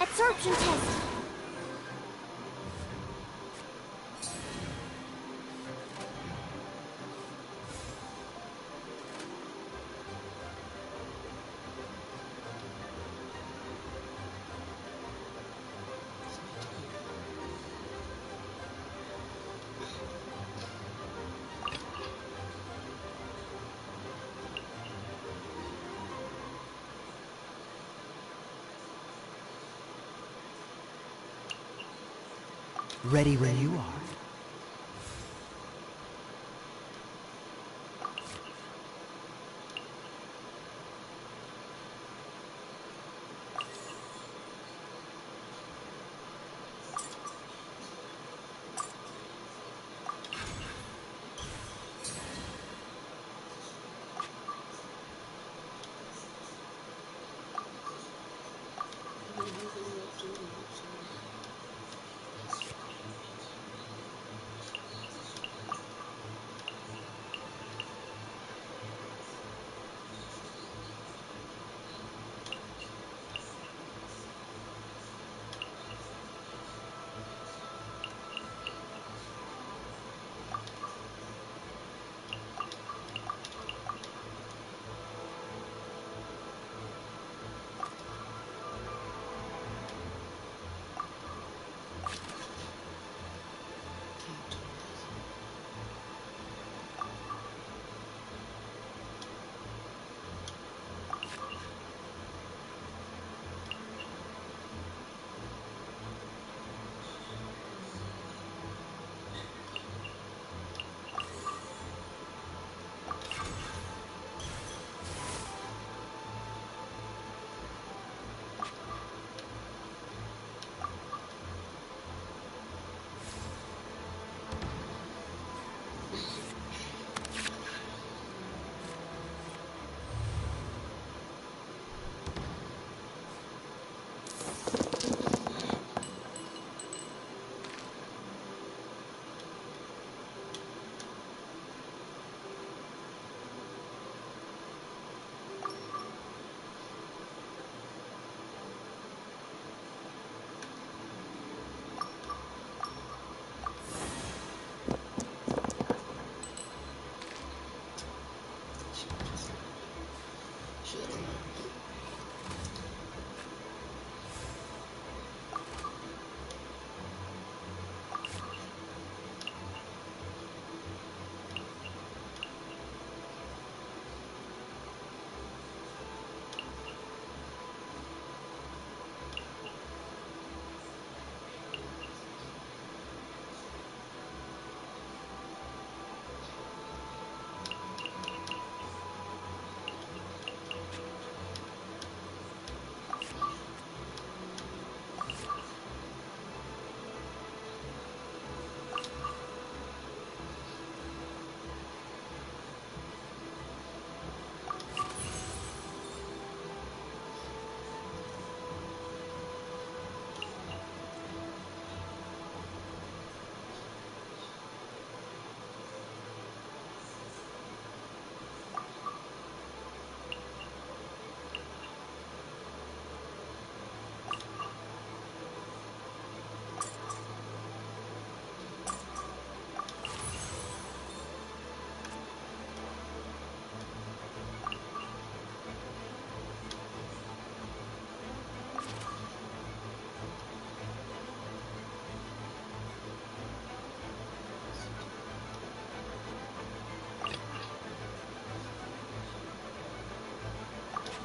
Absorption test. Ready when you are.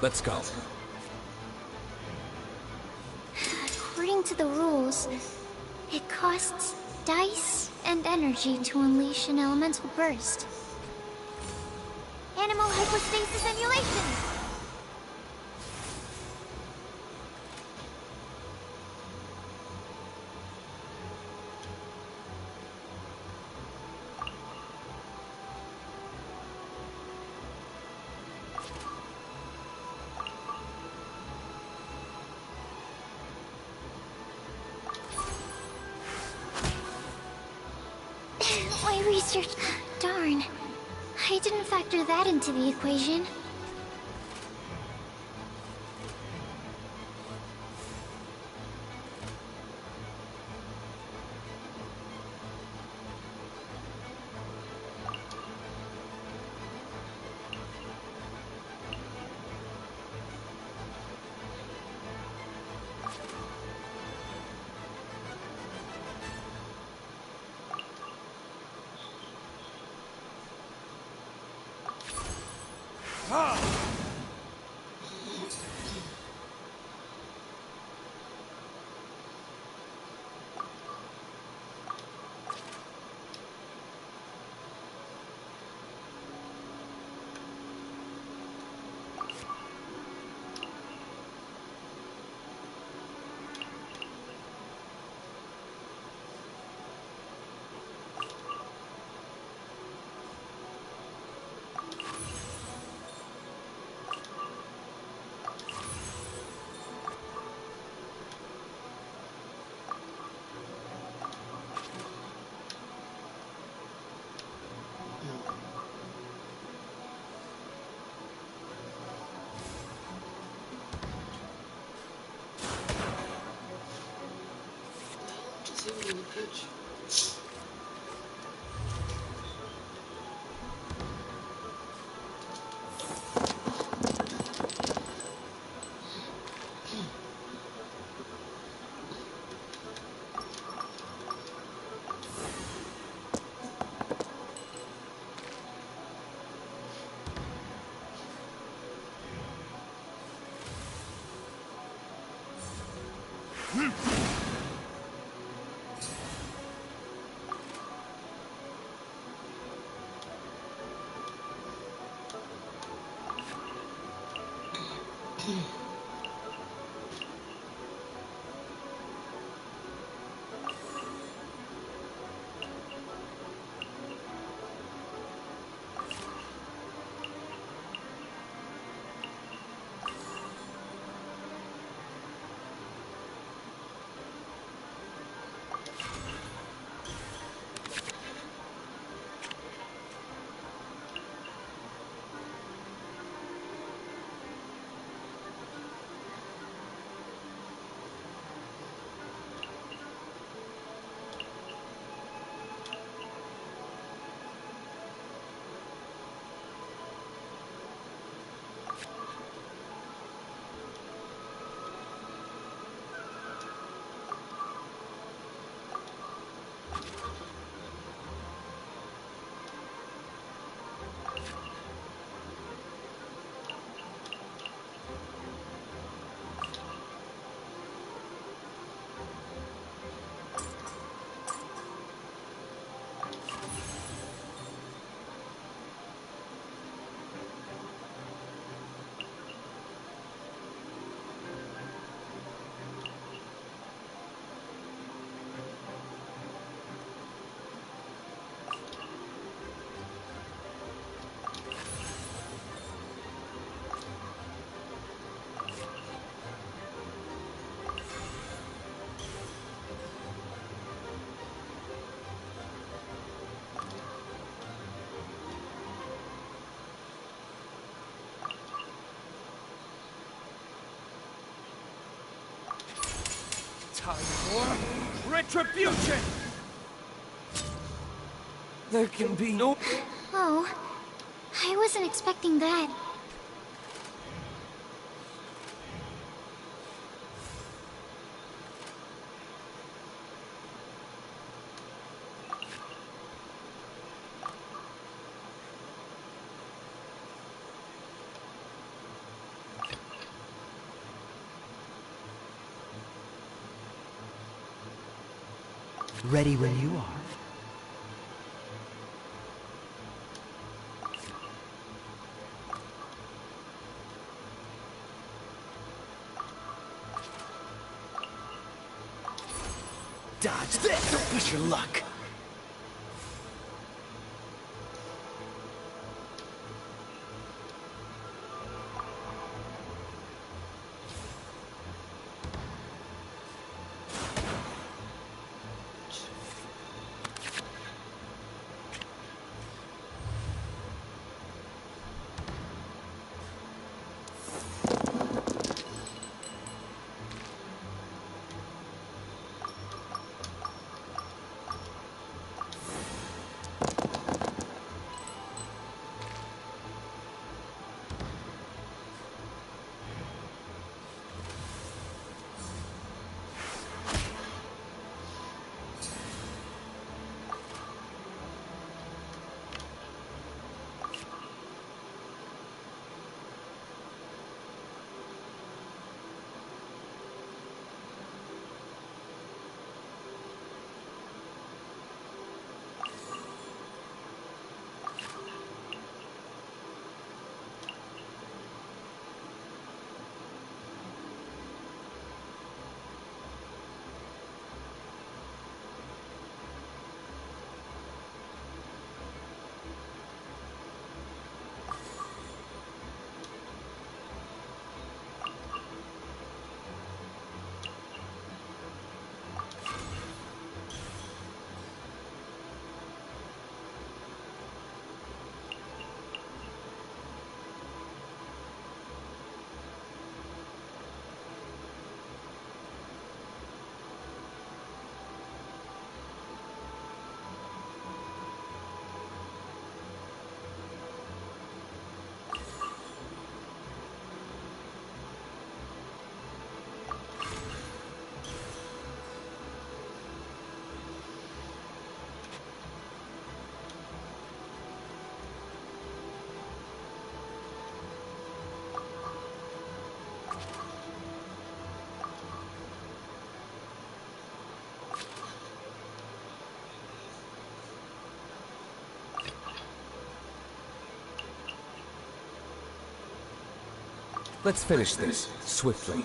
Let's go. According to the rules, it costs dice and energy to unleash an elemental burst. Animal hypostasis simulation! My research... Darn. I didn't factor that into the equation. Just hit me in the pitch. Time for retribution! There can be no... Oh, I wasn't expecting that. Ready when you are. Dodge this! Don't push your luck! Let's finish this, swiftly.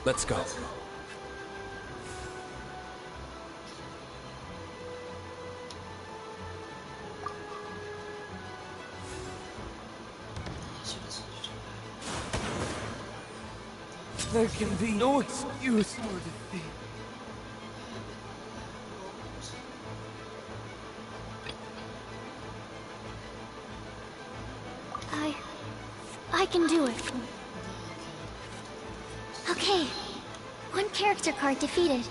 Let's go. There can be no excuse for defeat. I can do it. Okay. One character card defeated.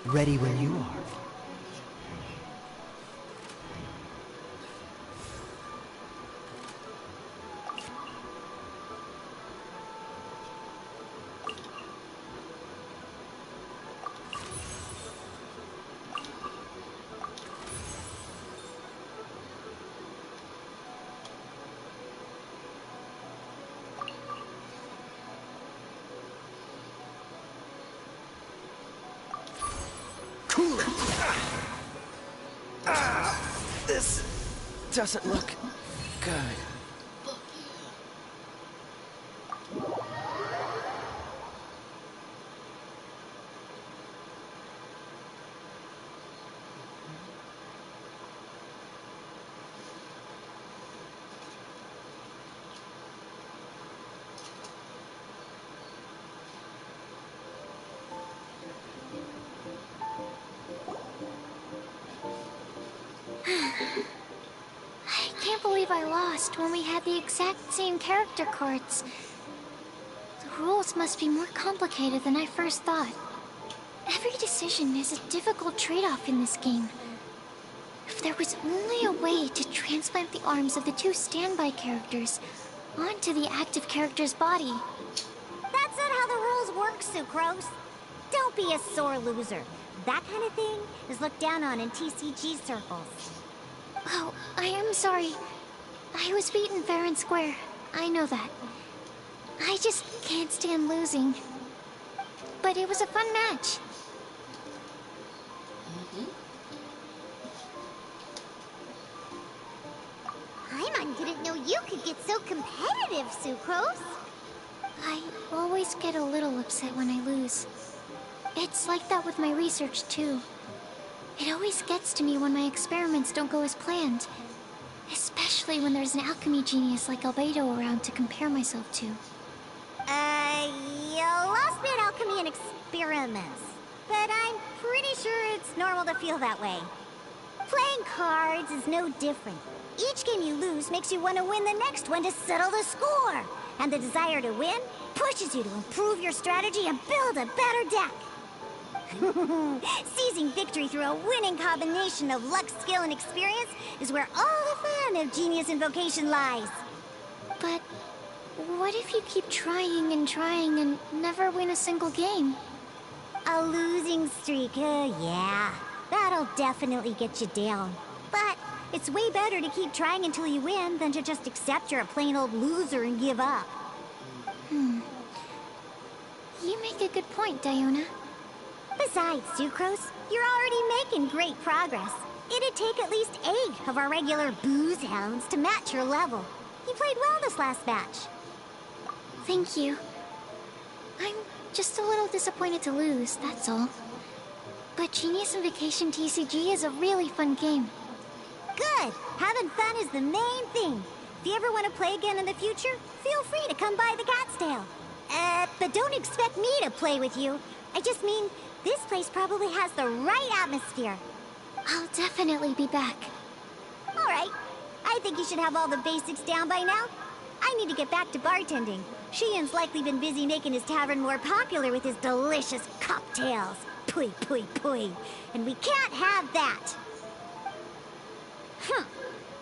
Ready when you are. This doesn't look good. I can't believe I lost when we had the exact same character cards. The rules must be more complicated than I first thought. Every decision is a difficult trade-off in this game. If there was only a way to transplant the arms of the two standby characters onto the active character's body. That's not how the rules work, Sucrose. Don't be a sore loser. That kind of thing is looked down on in TCG circles. Oh, I am sorry. I was beaten fair and square. I know that. I just can't stand losing. But it was a fun match. Paimon didn't know you could get so competitive, Sucrose. I always get a little upset when I lose. It's like that with my research, too. It always gets to me when my experiments don't go as planned. Especially when there's an alchemy genius like Albedo around to compare myself to. You lost me at alchemy and experiments. But I'm pretty sure it's normal to feel that way. Playing cards is no different. Each game you lose makes you want to win the next one to settle the score. And the desire to win pushes you to improve your strategy and build a better deck. Seizing victory through a winning combination of luck, skill, and experience is where all the fun of Genius Invocation lies. But what if you keep trying and never win a single game? A losing streak, yeah. That'll definitely get you down. But it's way better to keep trying until you win than to just accept you're a plain old loser and give up. You make a good point, Diona. Besides, Sucrose, you're already making great progress. It'd take at least 8 of our regular booze hounds to match your level. You played well this last match. Thank you. I'm just a little disappointed to lose, that's all. But Genius Invocation TCG is a really fun game. Good! Having fun is the main thing. If you ever want to play again in the future, feel free to come by the Cat's Tail. But don't expect me to play with you. I just mean, this place probably has the right atmosphere. I'll definitely be back. All right. I think you should have all the basics down by now. I need to get back to bartending. Shian's likely been busy making his tavern more popular with his delicious cocktails. Pui, pui, pui. And we can't have that.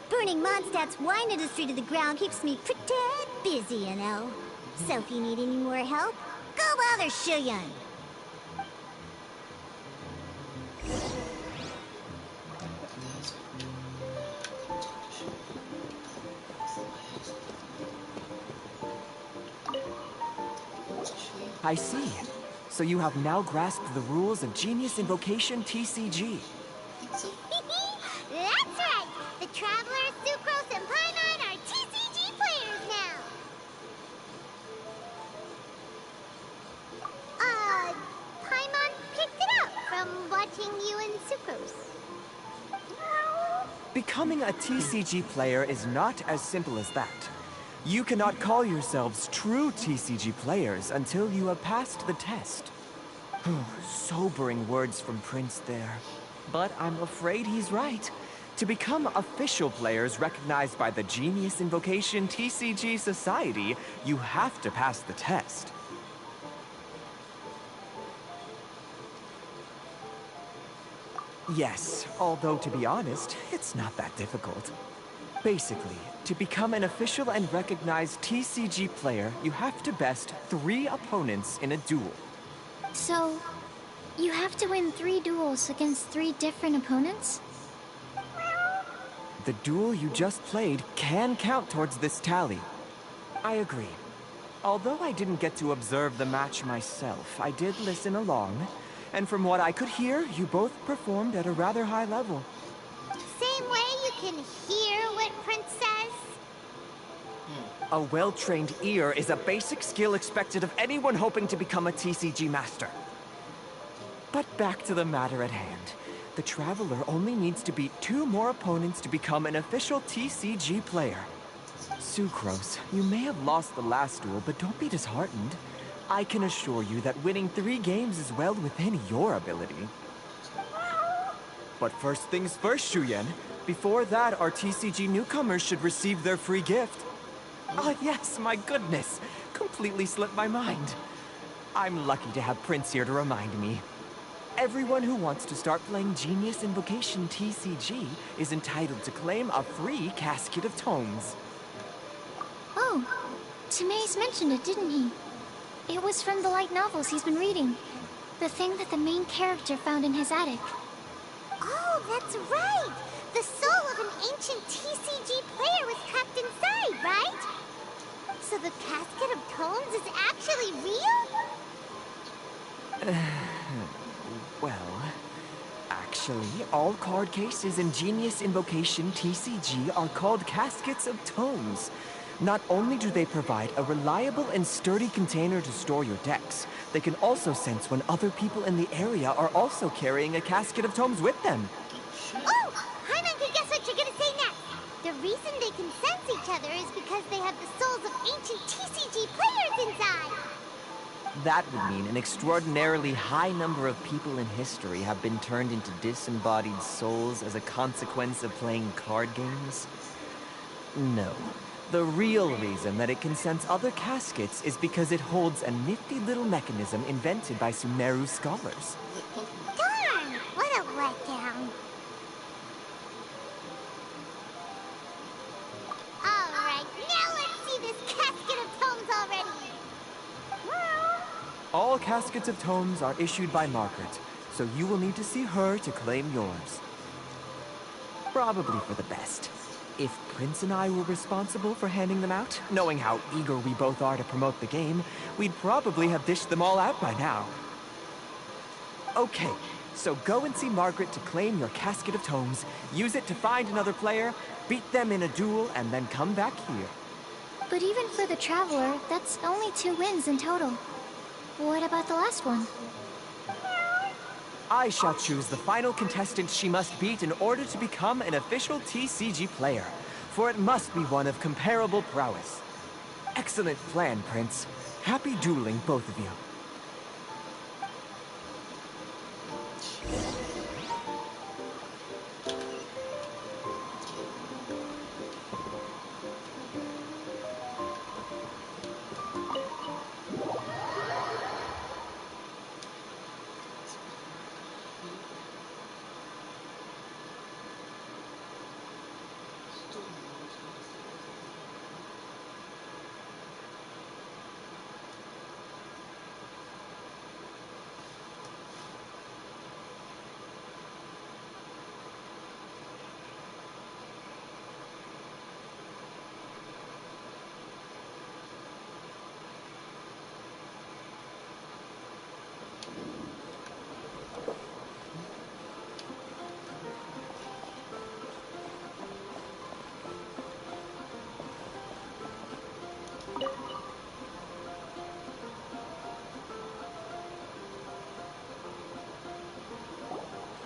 Burning Mondstadt's wine industry to the ground keeps me pretty busy, you know. So if you need any more help, go bother Shian. I see. So you have now grasped the rules of Genius Invocation TCG. That's right! The Travelers, Sucrose, and Paimon are TCG players now! Paimon picked it up from watching you and Sucrose. Becoming a TCG player is not as simple as that. You cannot call yourselves true TCG players until you have passed the test. Sobering words from Prince there. But I'm afraid he's right. To become official players recognized by the Genius Invocation TCG Society, you have to pass the test. Yes, although to be honest, it's not that difficult. Basically, to become an official and recognized TCG player, you have to best 3 opponents in a duel. So, you have to win 3 duels against 3 different opponents? The duel you just played can count towards this tally. I agree. Although I didn't get to observe the match myself, I did listen along, and from what I could hear, you both performed at a rather high level. Same way you can hear what Prince says? A well-trained ear is a basic skill expected of anyone hoping to become a TCG master. But back to the matter at hand. The Traveler only needs to beat 2 more opponents to become an official TCG player. Sucrose, you may have lost the last duel, but don't be disheartened. I can assure you that winning 3 games is well within your ability. But first things first, Shuyen. Before that, our TCG newcomers should receive their free gift. Ah, yes, my goodness. Completely slipped my mind. I'm lucky to have Prince here to remind me. Everyone who wants to start playing Genius Invocation TCG is entitled to claim a free casket of tomes. Oh, Timaeus mentioned it, didn't he? It was from the light novels he's been reading. The thing that the main character found in his attic. Oh, that's right! The soul of an ancient TCG player was trapped inside, right? So the casket of tomes is actually real? Well, actually, all card cases in Genius Invocation TCG are called caskets of tomes. Not only do they provide a reliable and sturdy container to store your decks, they can also sense when other people in the area are also carrying a casket of tomes with them. Oh! Paimon can guess what you're gonna say next! The reason they can sense each other is because they have the souls of ancient TCG players inside! That would mean an extraordinarily high number of people in history have been turned into disembodied souls as a consequence of playing card games. No. The real reason that it can sense other caskets is because it holds a nifty little mechanism invented by Sumeru scholars. all caskets of tomes are issued by Margaret, so you will need to see her to claim yours. Probably for the best. If Prince and I were responsible for handing them out, knowing how eager we both are to promote the game, we'd probably have dished them all out by now. Okay, so go and see Margaret to claim your casket of tomes, use it to find another player, beat them in a duel, and then come back here. But even for the Traveler, that's only 2 wins in total. What about the last one? I shall choose the final contestant she must beat in order to become an official TCG player, for it must be one of comparable prowess. Excellent plan, Prince. Happy dueling, both of you.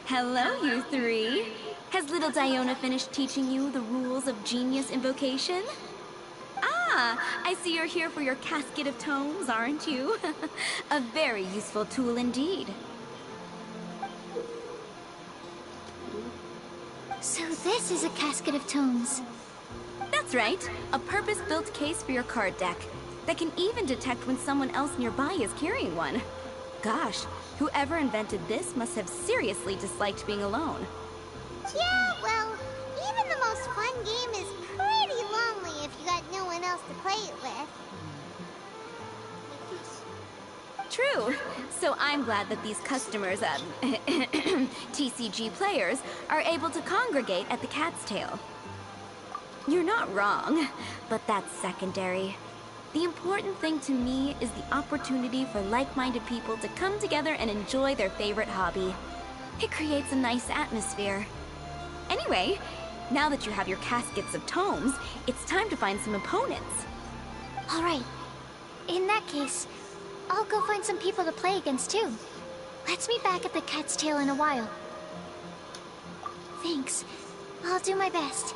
Hello, you three. Has little Diona finished teaching you the rules of genius invocation? Ah, I see you're here for your casket of tomes, aren't you? A very useful tool indeed. So this is a casket of tomes. That's right. A purpose-built case for your card deck that can even detect when someone else nearby is carrying one. Gosh, whoever invented this must have seriously disliked being alone. Yeah, well, even the most fun game is pretty lonely if you got no one else to play it with. True. So I'm glad that these customers, TCG players, are able to congregate at the Cat's Tail. You're not wrong, but that's secondary. The important thing to me is the opportunity for like-minded people to come together and enjoy their favorite hobby. It creates a nice atmosphere. Anyway, now that you have your caskets of tomes, it's time to find some opponents. All right. In that case, I'll go find some people to play against too. Let's meet back at the Cat's Tail in a while. Thanks. I'll do my best.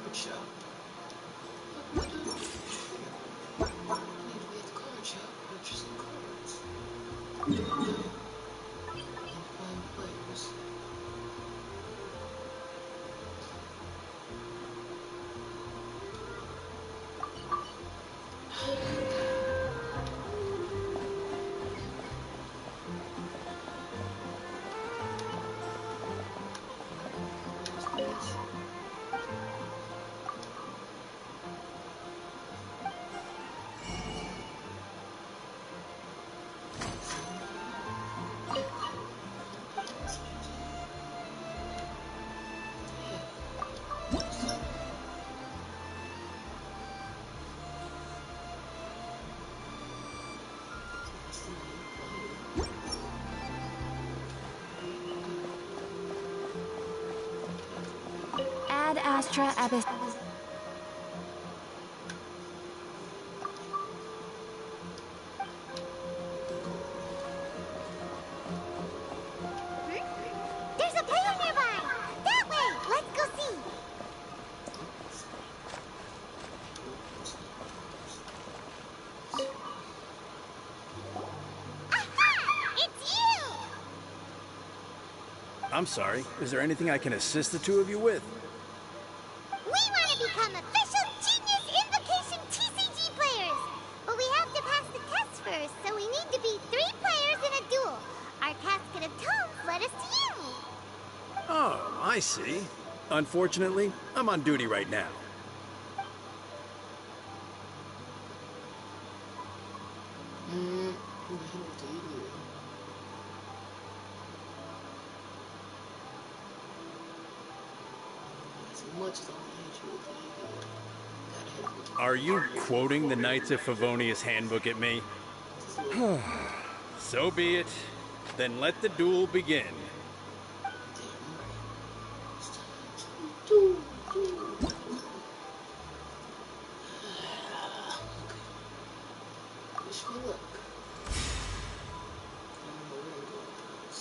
Card shop. What do I do? I need to be at the card shop purchasing cards. And find players. Ad Astra Abyss. There's a player nearby! That way! Let's go see! Aha! It's you! I'm sorry. Is there anything I can assist the two of you with? We want to become official Genius Invocation TCG players! But we have to pass the test first, so we need to be 3 players in a duel. Our casket of tomes led us to you! Oh, I see. Unfortunately, I'm on duty right now. Who the hell do you? As much as I want to hit you with the gotta hit with Are you quoting the Knights of Favonius handbook at me? So be it. Then let the duel begin. damn right. It's time to do. Okay. Wish me luck. I don't know where I'm going with this.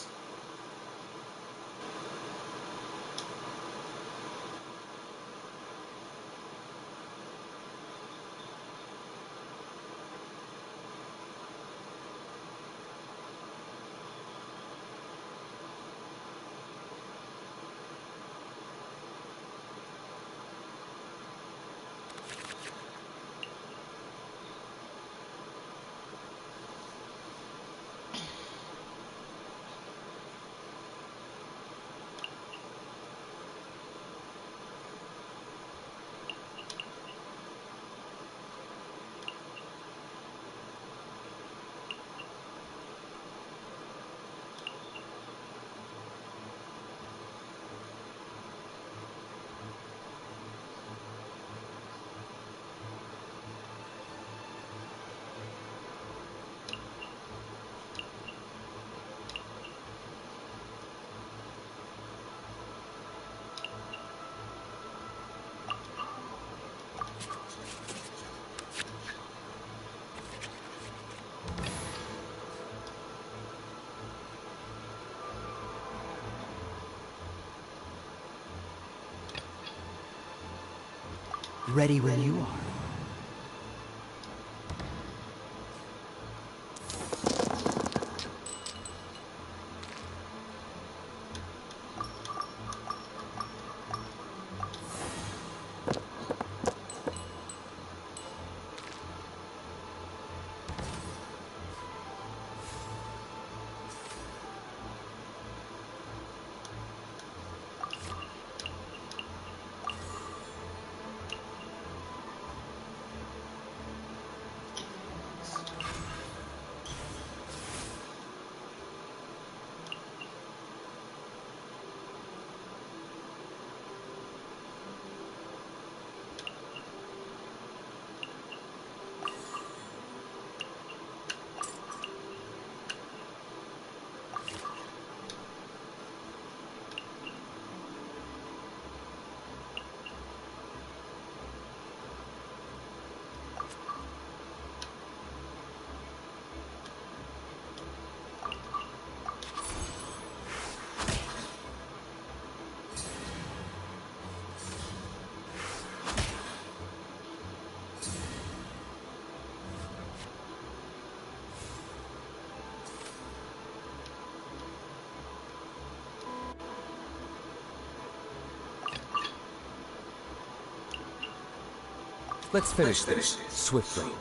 Ready when you are. Let's finish this swiftly.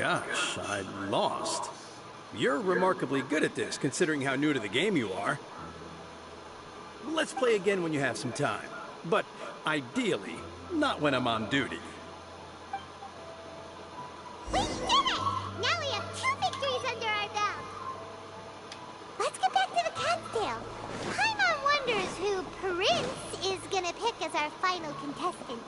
gosh, I'm lost. You're remarkably good at this, considering how new to the game you are. Let's play again when you have some time. But ideally, not when I'm on duty. We did it! Now we have 2 victories under our belt. Let's get back to the cat's tail. Paimon wonders who Prince is gonna pick as our final contestant.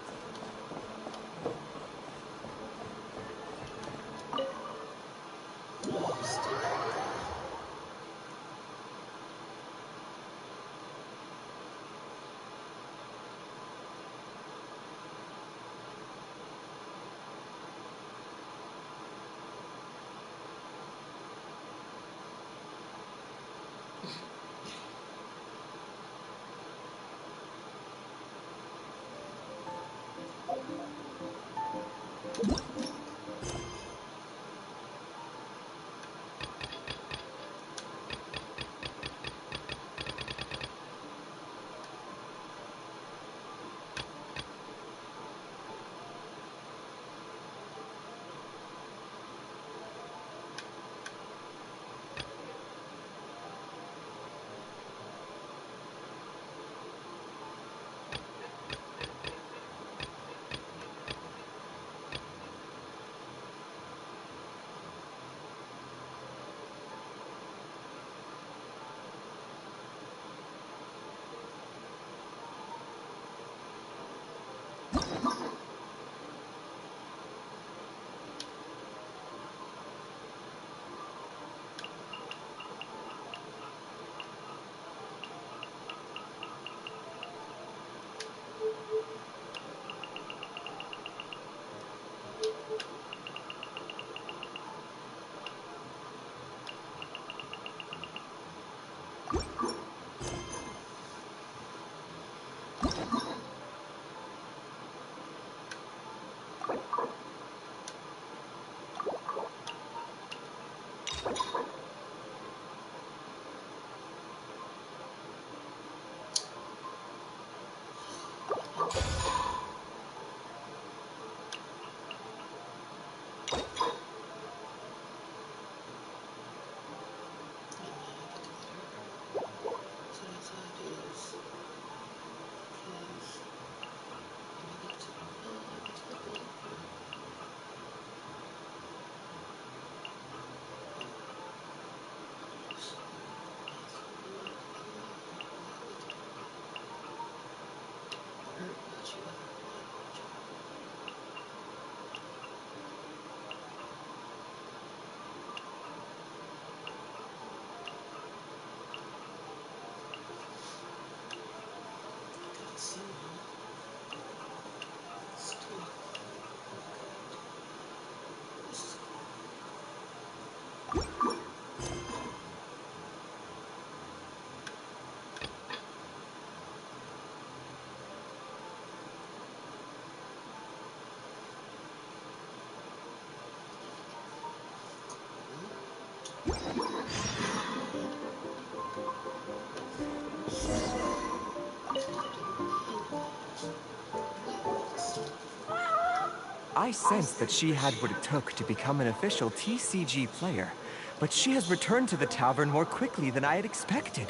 I sensed that she had what it took to become an official TCG player, but she has returned to the tavern more quickly than I had expected.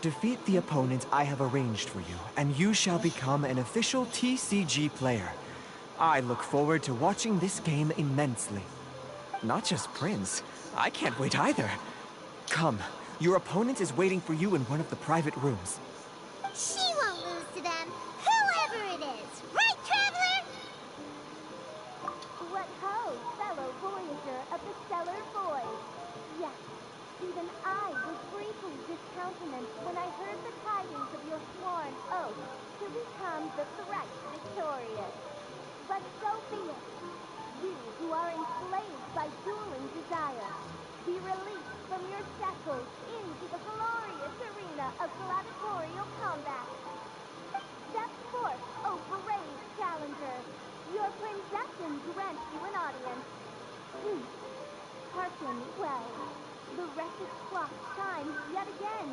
Defeat the opponent I have arranged for you, and you shall become an official TCG player. I look forward to watching this game immensely. Not just Prince. I can't wait either. Come, your opponent is waiting for you in one of the private rooms. She won't lose to them, whoever it is. Right, Traveler? What ho, fellow voyager of the stellar void. Yes, even I was briefly discountenanced when I heard the tidings of your sworn oath to become the thrice victorious. But so be it. You who are enslaved by dueling desire, be released from your shackles into the glorious arena of gladiatorial combat. Step forth, O brave challenger. Your princession grants you an audience. Hearken well. The wretched clock chimes yet again,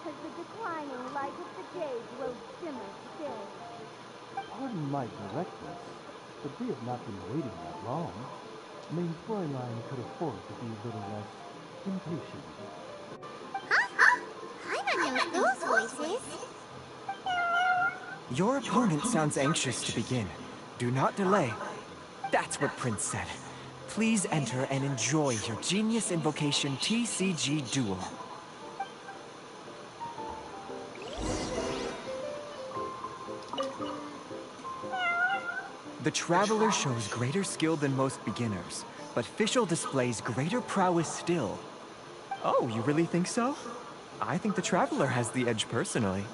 as the declining light of the day grows dimmer still. Pardon my directness, but we have not been waiting that long. Main storyline could afford to be a little less impatient. Huh? Paimon knows those voices. Your opponent sounds anxious to begin. Do not delay. That's what Prince said. Please enter and enjoy your Genius Invocation TCG Duel. The Traveler shows greater skill than most beginners, but Fischl displays greater prowess still. Oh, you really think so? I think the Traveler has the edge personally.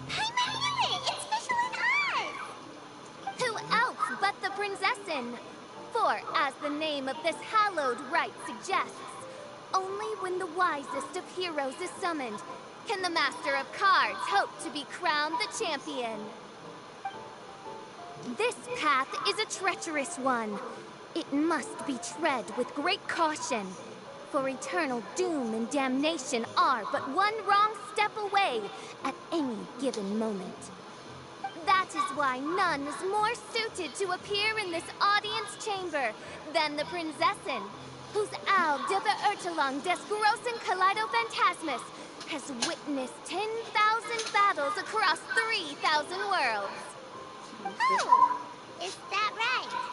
Paimon knew it! It's Fischl and us! Who else but the Prinzessin? For, as the name of this hallowed rite suggests, only when the wisest of heroes is summoned can the Master of Cards hope to be crowned the champion. This path is a treacherous one. It must be tread with great caution, for eternal doom and damnation are but one wrong step away at any given moment. That is why none is more suited to appear in this audience chamber than the Prinzessin, whose Al de Beurtelang des großen Kaleido-Phantasmus has witnessed 10,000 battles across 3,000 worlds. Oh, is that right?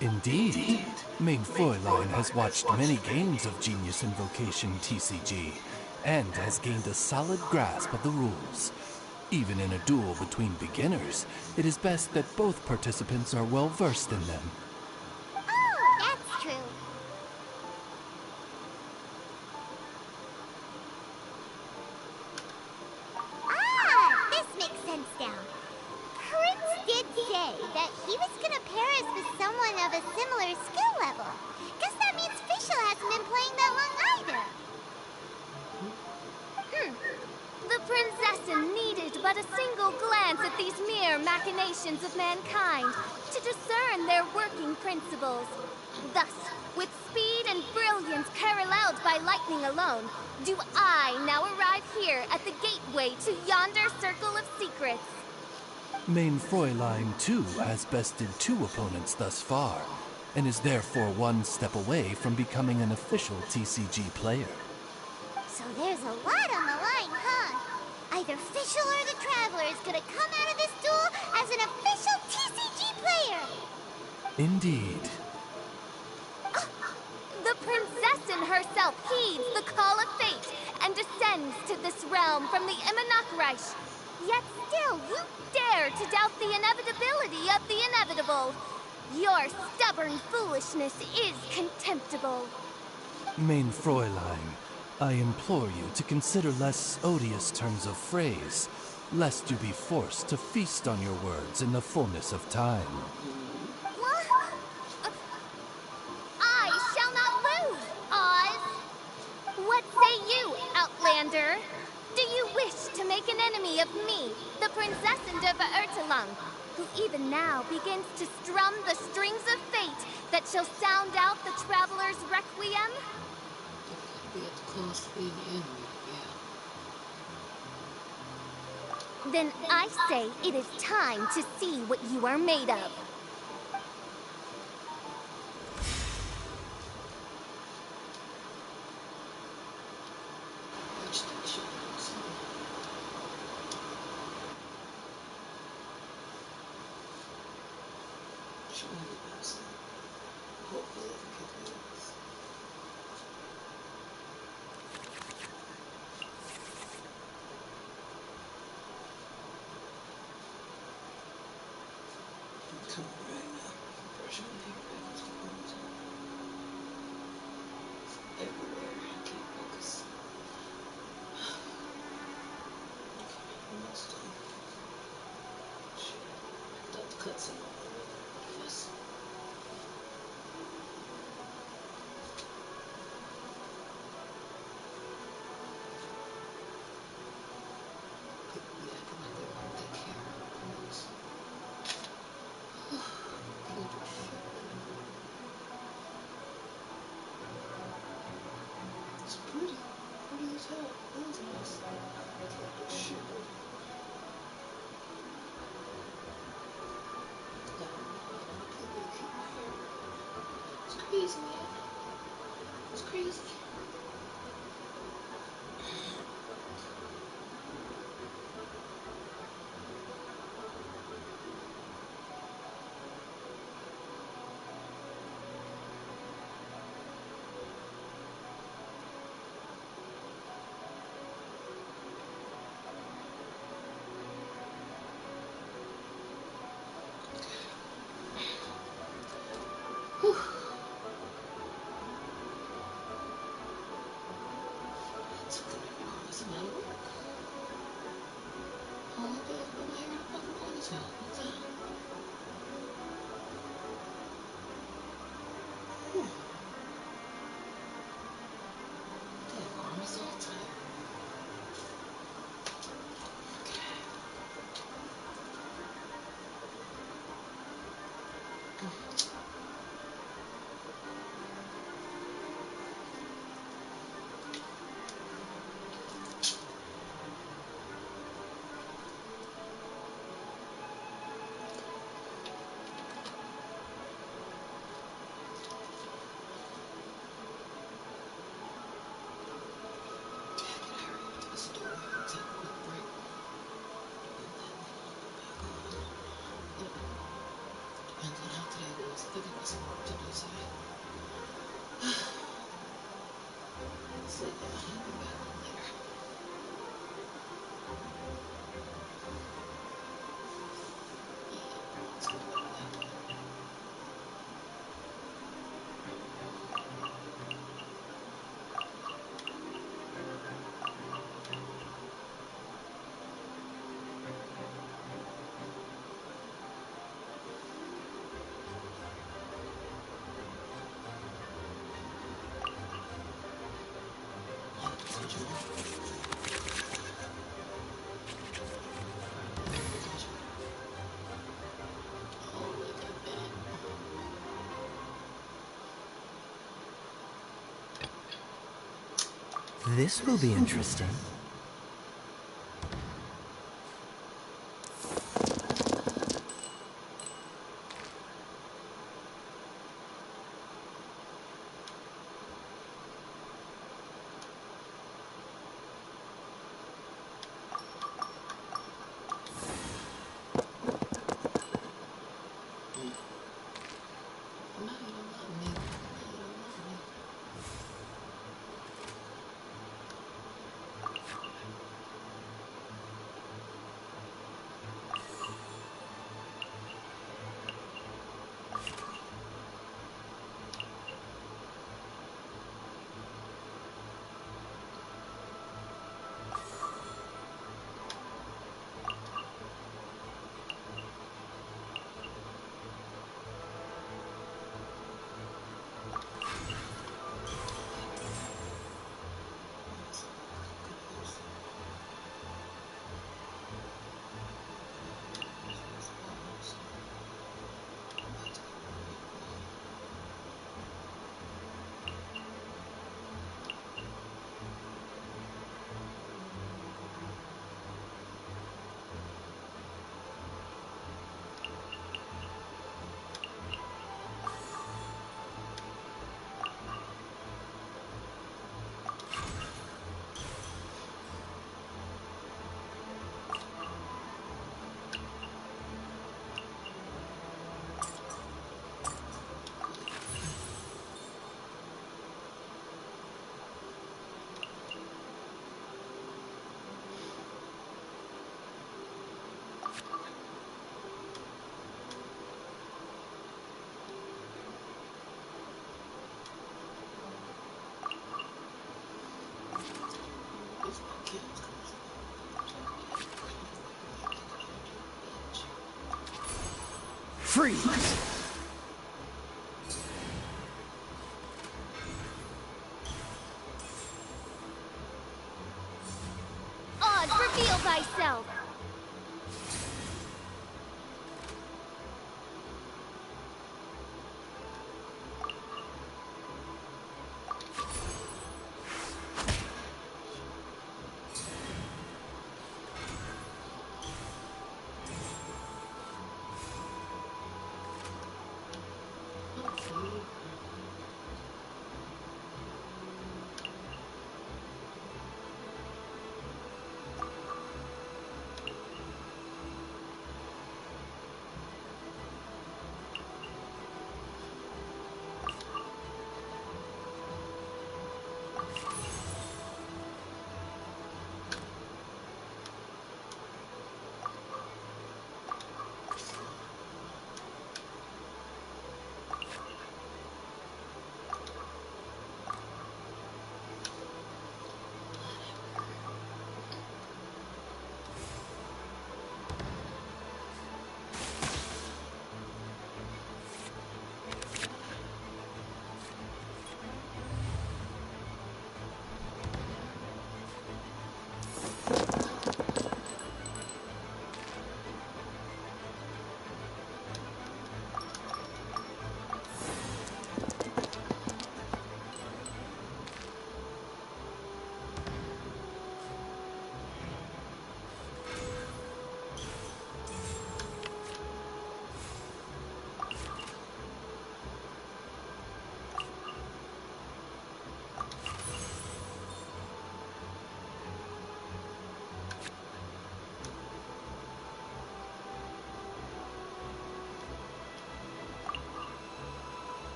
Indeed. Main Fräulein has watched many games of Genius Invocation TCG and has gained a solid grasp of the rules. Even in a duel between beginners, it is best that both participants are well versed in them. Oh, that's true. Ah, this makes sense now. Prince did say that he was gonna pair us with someone of a similar skill level. Guess that means Fischl hasn't been playing that long either. The princessin needed but a single glance at these mere machinations of mankind to discern their working principles. Thus, with speed and brilliance paralleled by lightning alone, do I now arrive here at the gateway to yonder circle of secrets. Main Fräulein, too, has bested 2 opponents thus far, and is therefore one step away from becoming an official TCG player. So there's a lot on the line, huh? Either Fischl or the Traveler is gonna come out of this duel as an official TCG player! Indeed. The princessin herself heeds the call of fate and descends to this realm from the Immanakreich. Yet still, you dare to doubt the inevitability of the inevitable. Your stubborn foolishness is contemptible. Main Fräulein, I implore you to consider less odious turns of phrase, lest you be forced to feast on your words in the fullness of time. What? I shall not lose, Oz! What say you, Outlander? Do you wish to make an enemy of me, the Princessin de Verurtelung, who even now begins to strum the strings of fate that shall sound out the Traveler's Requiem? Be at the cost of being the enemy, yeah. Then I say it is time to see what you are made of. Watch that shit. Show me the best. Hopefully I can get this. Come right now. Brushing my hair back into the ponytail. Everywhere. Can't focus. Okay, almost done. Shit. Picked up the cutscene. Yes. People be acting like they care. Please. It's pretty. Pretty as hell. That was nice. Like this shit. I don't know. I don't completely keep my hair. It's crazy, man. It's crazy. Whew. It's gonna be honest amount of work. All day I've put my hair in a fucking ponytail. What the hell? Whew. Damn, arm is all tight. This will be interesting. Freeze! Oz, reveal thyself!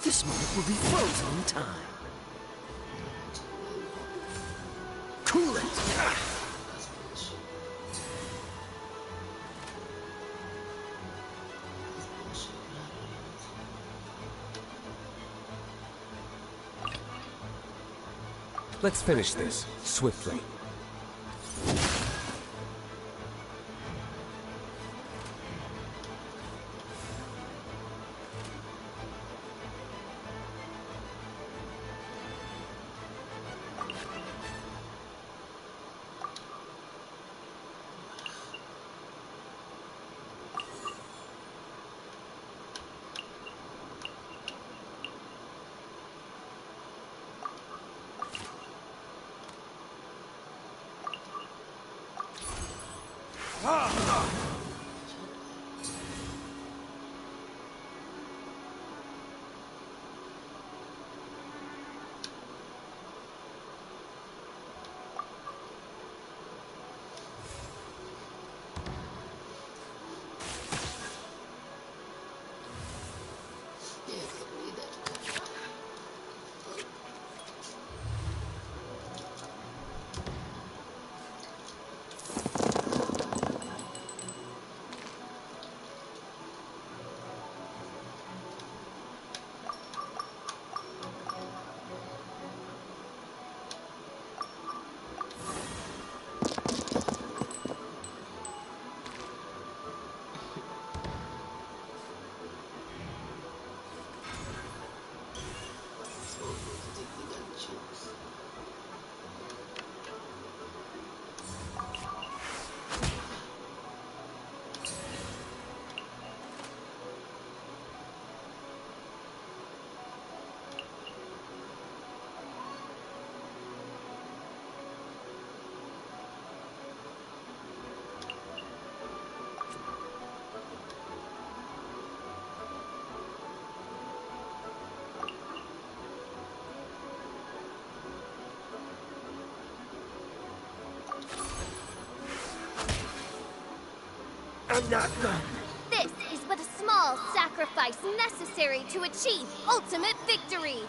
This moment will be frozen in time. Cool it! Let's finish this swiftly. I'm not done. This is but a small sacrifice necessary to achieve ultimate victory.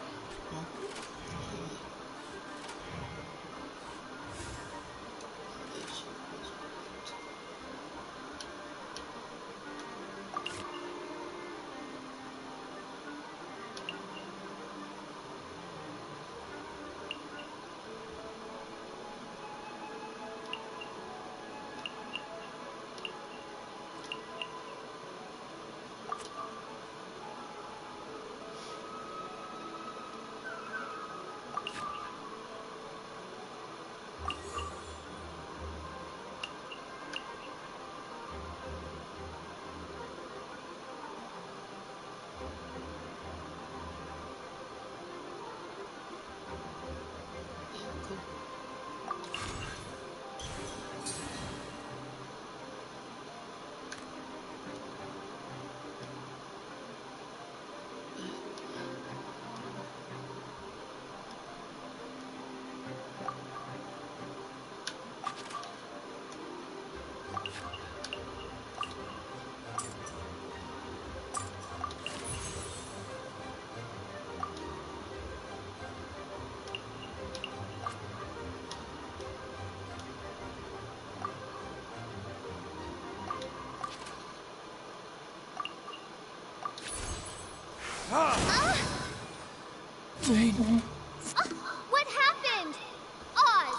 What happened? Oz,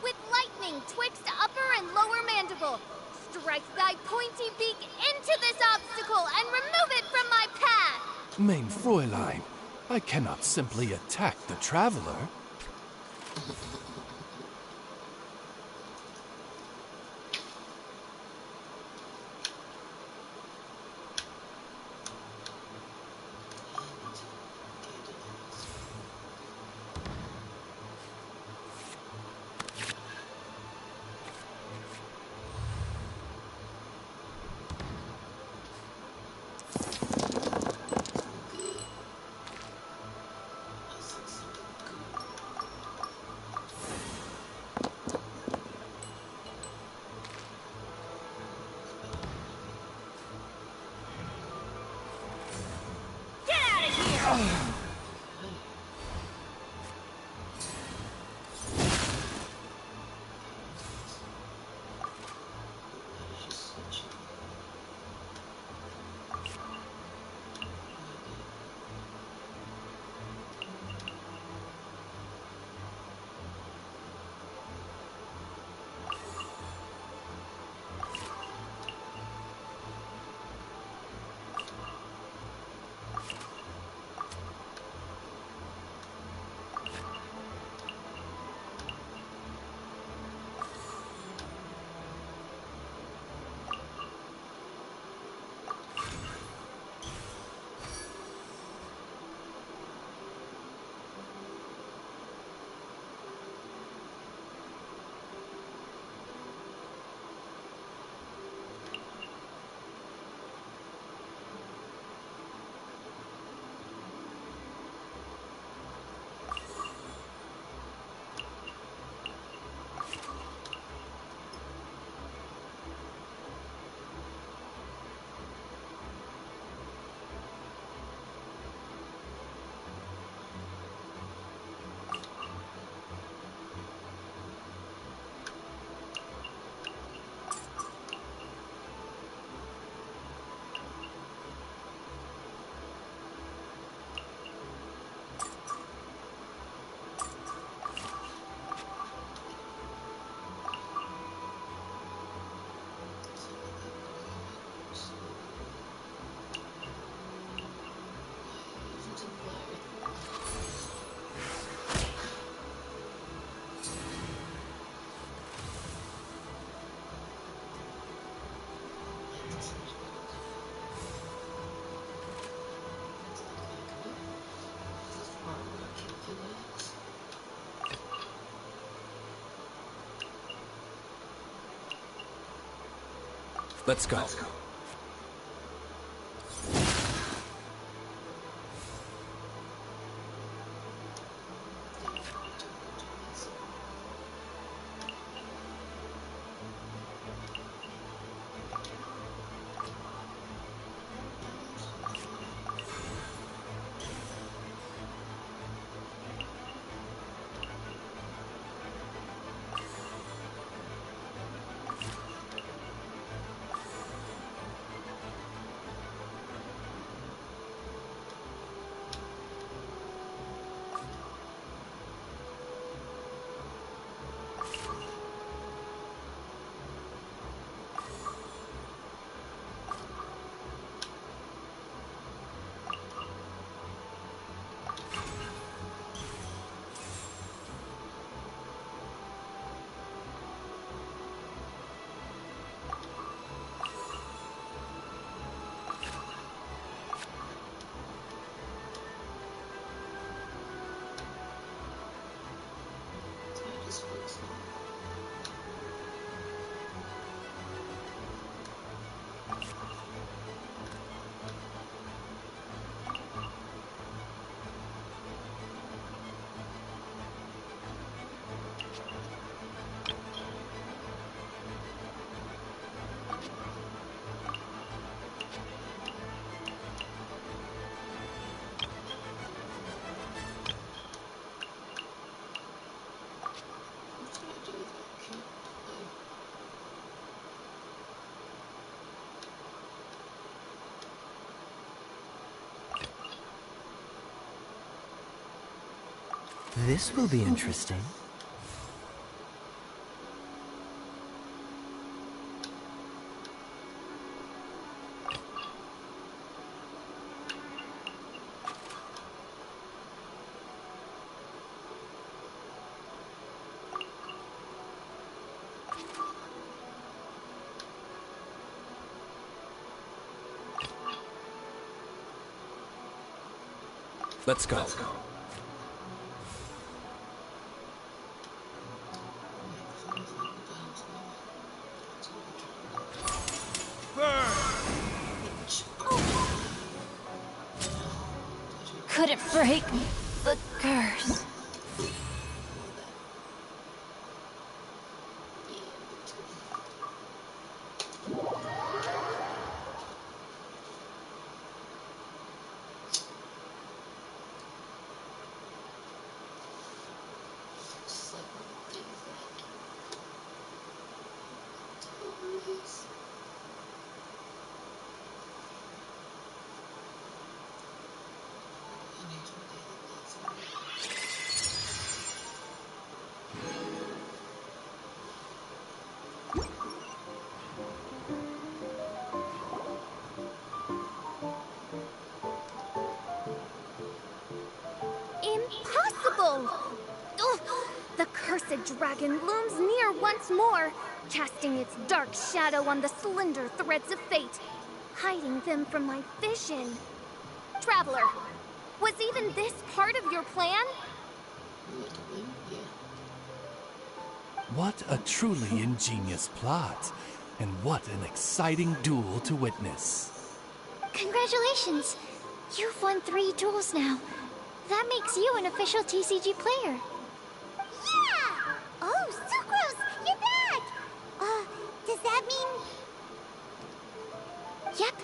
with lightning twixt upper and lower mandible, strike thy pointy beak into this obstacle and remove it from my path! Mein Fräulein, I cannot simply attack the traveler. Let's go. This will be interesting. Let's go. Couldn't break the curse. Impossible! Ugh, the cursed dragon looms near once more, casting its dark shadow on the slender threads of fate, hiding them from my vision. Traveler, was even this part of your plan? What a truly ingenious plot, and what an exciting duel to witness. Congratulations! You've won 3 duels now. That makes you an official TCG player. Yeah! Oh, Sucrose, you're back! Does that mean... Yep.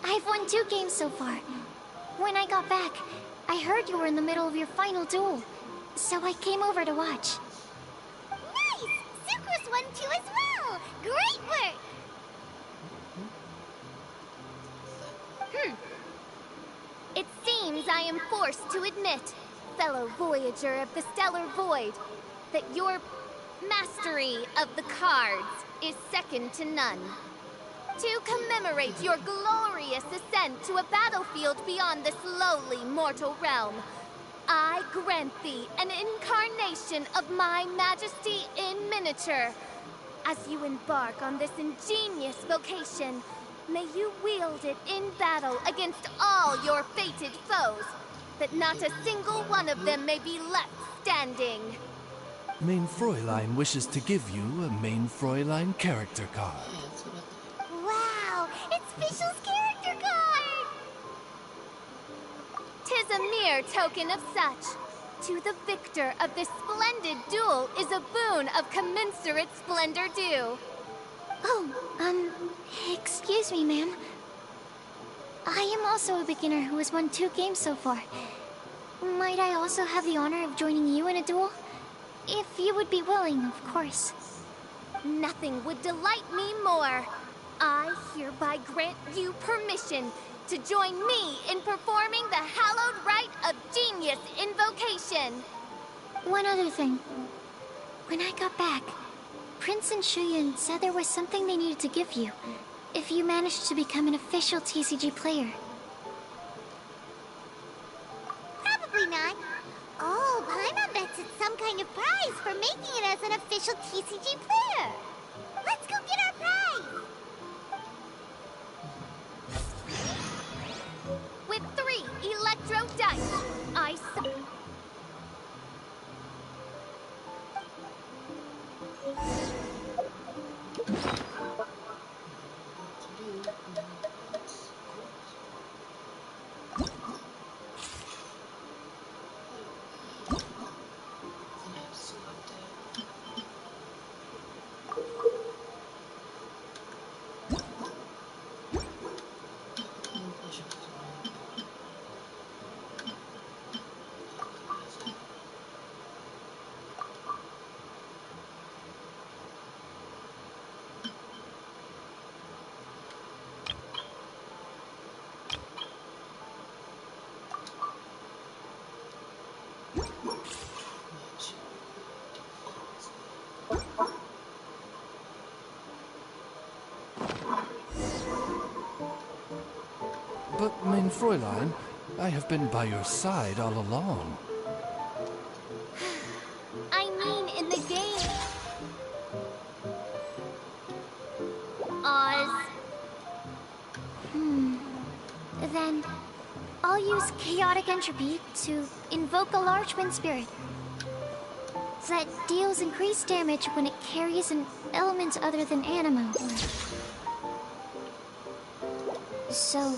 I've won 2 games so far. When I got back, I heard you were in the middle of your final duel. So I came over to watch. Nice! Sucrose won too as well! Great work! It seems I am forced to admit, fellow voyager of the stellar void, that your mastery of the cards is second to none. To commemorate your glorious ascent to a battlefield beyond this lowly mortal realm, I grant thee an incarnation of my majesty in miniature. As you embark on this ingenious vocation, may you wield it in battle against all your fated foes, that not a single one of them may be left standing. Main Fräulein wishes to give you a Main Fräulein character card. Wow! official's character card! 'Tis a mere token of such. To the victor of this splendid duel is a boon of commensurate splendor due. Oh, excuse me, ma'am. I am also a beginner who has won 2 games so far. Might I also have the honor of joining you in a duel? If you would be willing, of course. Nothing would delight me more. I hereby grant you permission to join me in performing the hallowed rite of genius invocation. One other thing. When I got back, Prince and Shuyan said there was something they needed to give you if you managed to become an official TCG player. Probably not. Oh, Paimon bets it's some kind of prize for making it as an official TCG player. Let's go get our prize! With 3 electro dice, I But, mein Fräulein, I have been by your side all along. I mean in the game. Oz. Then, I'll use Chaotic Entropy to invoke a large wind spirit that deals increased damage when it carries an element other than anima. So,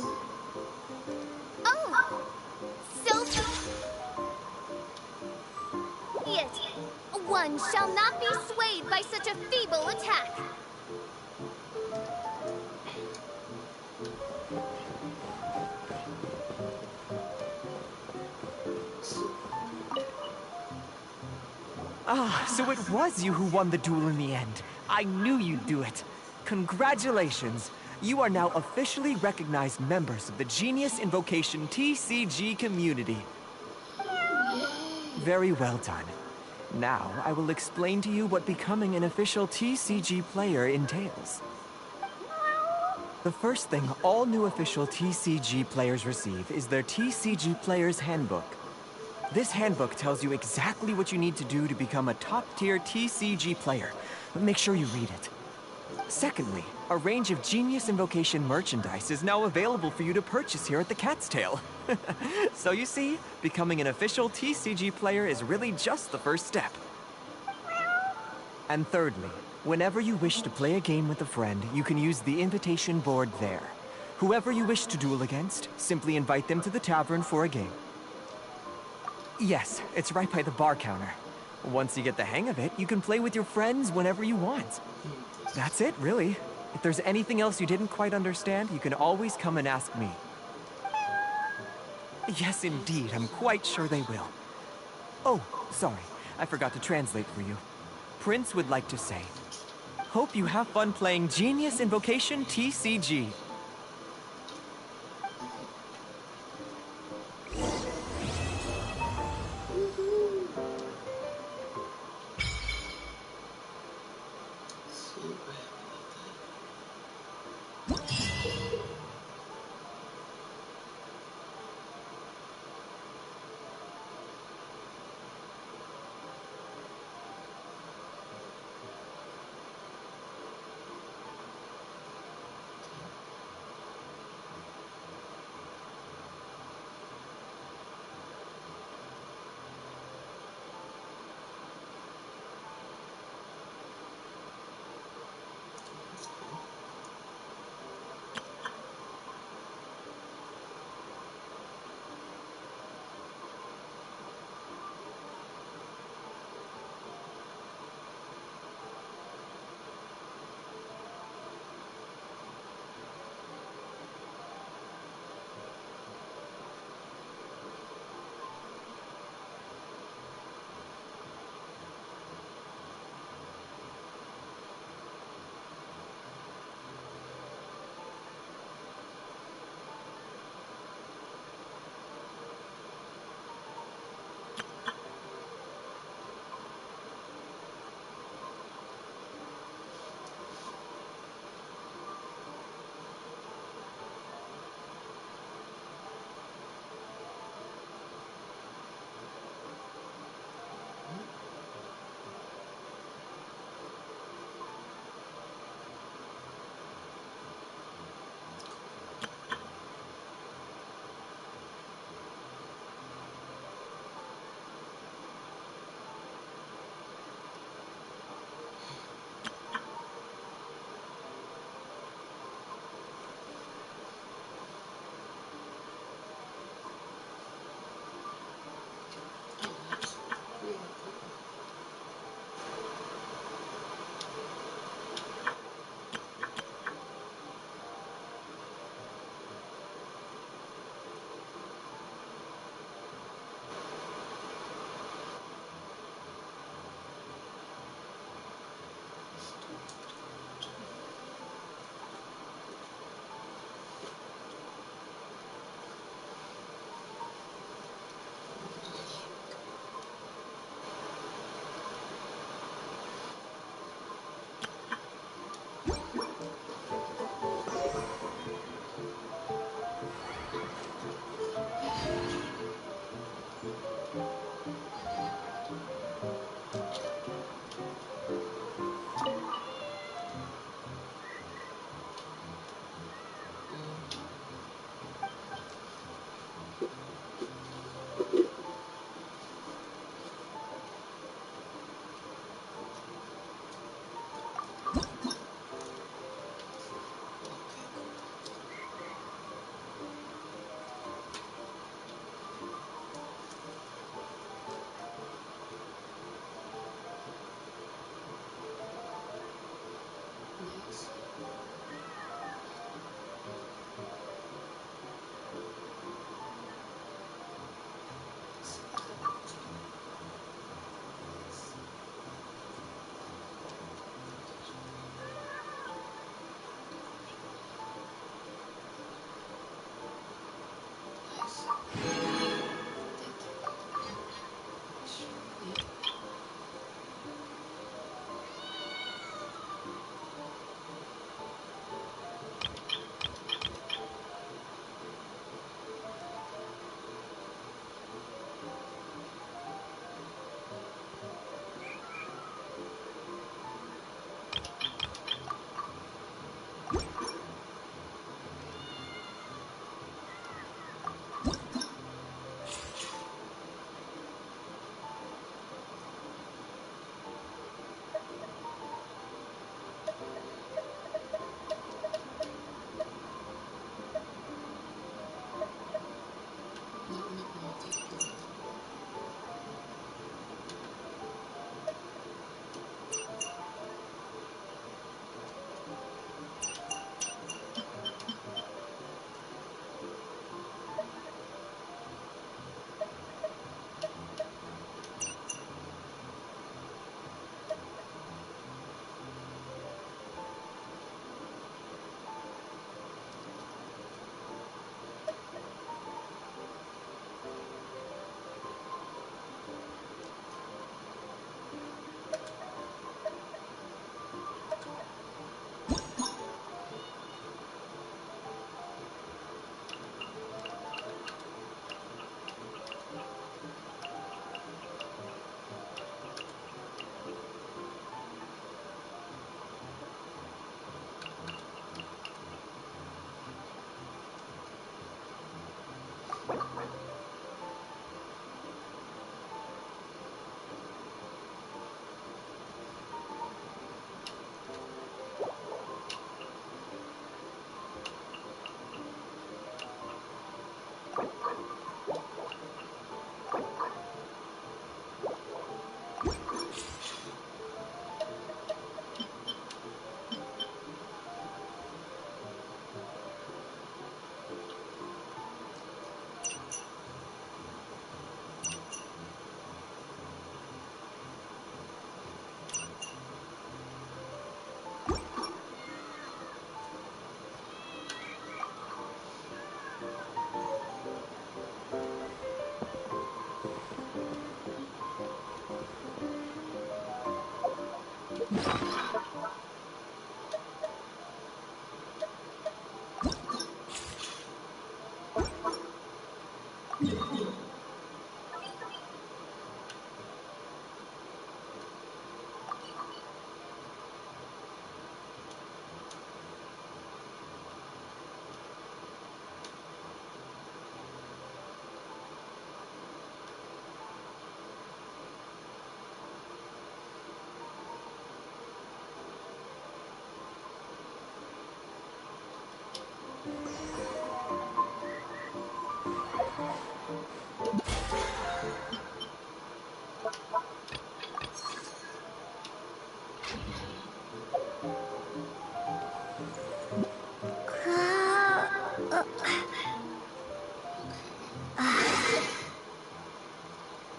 Oh! So... Yet, one shall not be swayed by such a feeble attack. Ah, so it was you who won the duel in the end. I knew you'd do it. Congratulations. You are now officially recognized members of the Genius Invocation TCG community. Very well done. Now, I will explain to you what becoming an official TCG player entails. The first thing all new official TCG players receive is their TCG Player's Handbook. This handbook tells you exactly what you need to do to become a top-tier TCG player. Make sure you read it. Secondly, a range of Genius Invocation merchandise is now available for you to purchase here at the Cat's Tail. So you see, becoming an official TCG player is really just the first step. And thirdly, whenever you wish to play a game with a friend, you can use the invitation board there. Whoever you wish to duel against, simply invite them to the tavern for a game. Yes, it's right by the bar counter. Once you get the hang of it, you can play with your friends whenever you want. That's it, really. If there's anything else you didn't quite understand, you can always come and ask me. Yes, indeed, I'm quite sure they will. Oh, sorry, I forgot to translate for you. Prince would like to say, hope you have fun playing Genius Invocation TCG.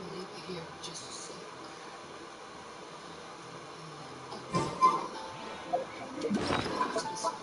We'll leave it here for just a sec. Go to the security pod.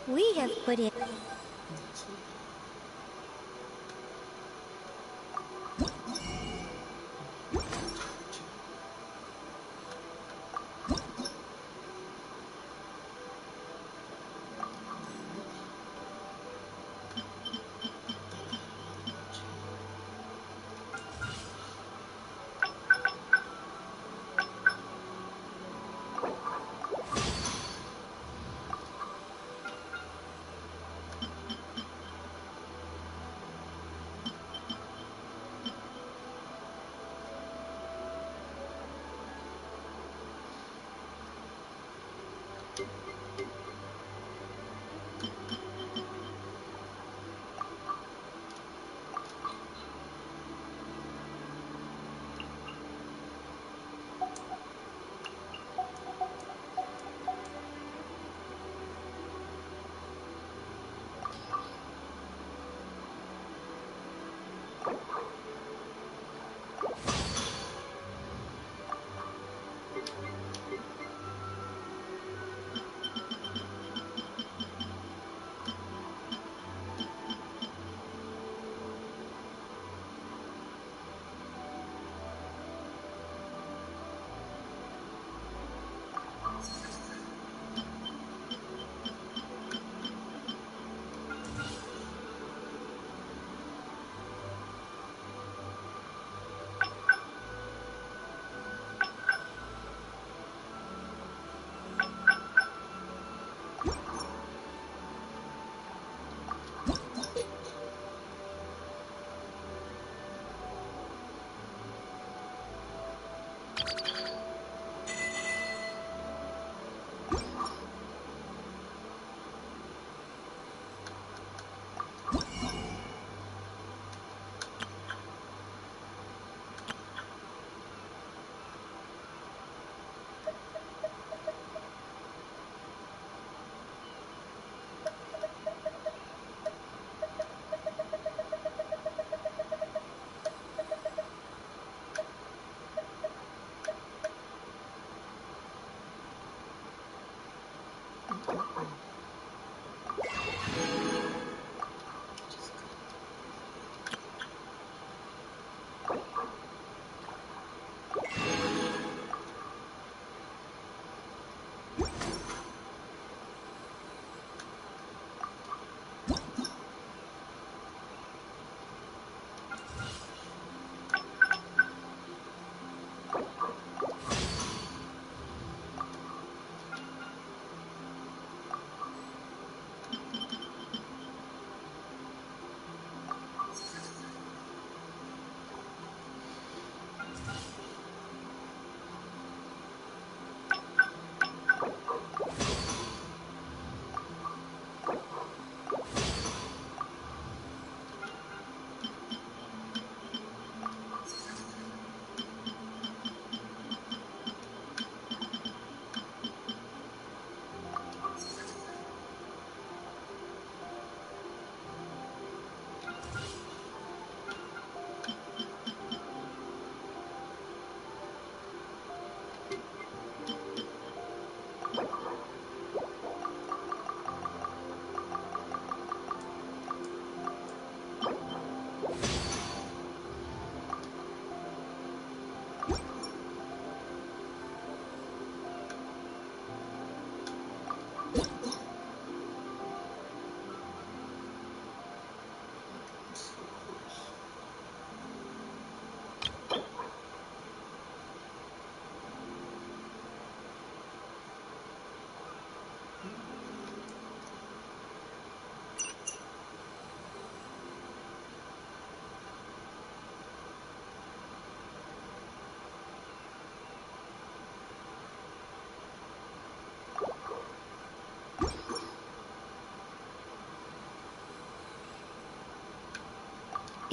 We have put in.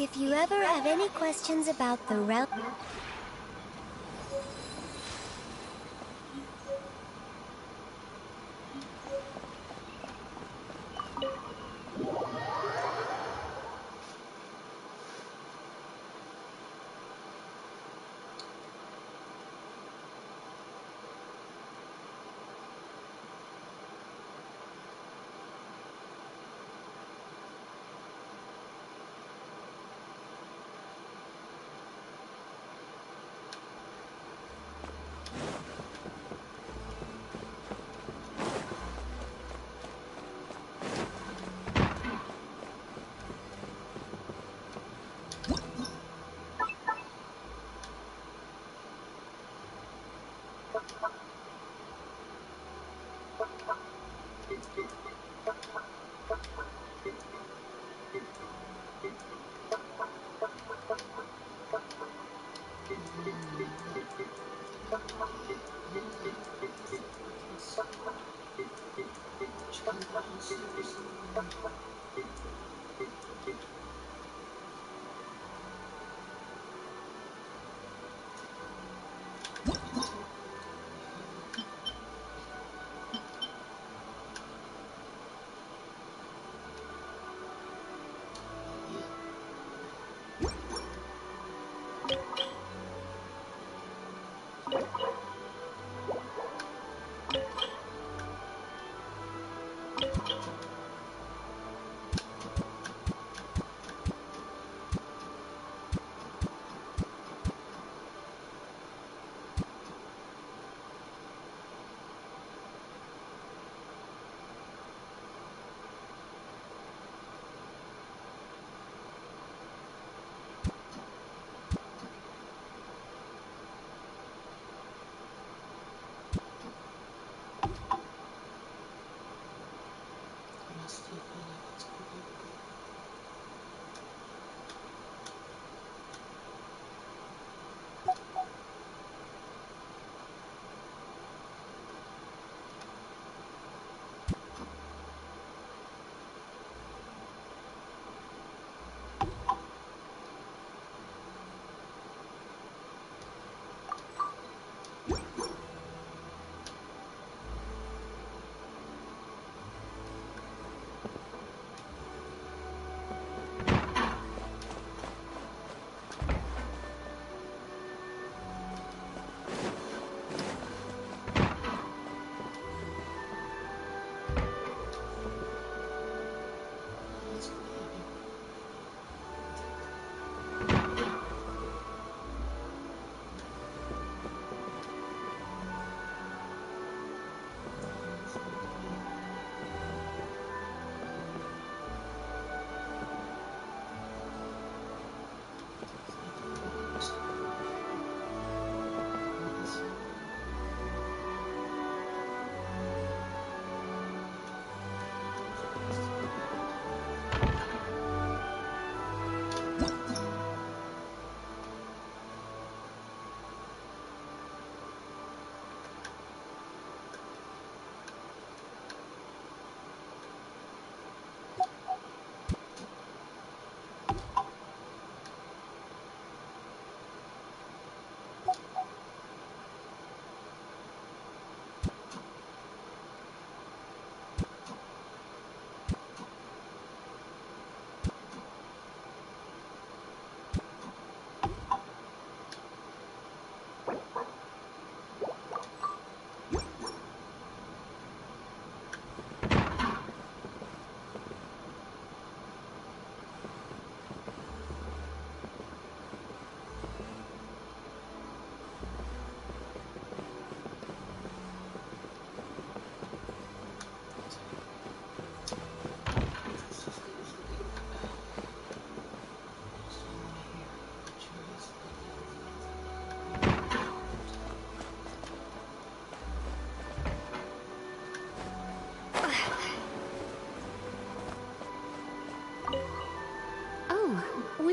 If you ever have any questions about the realm...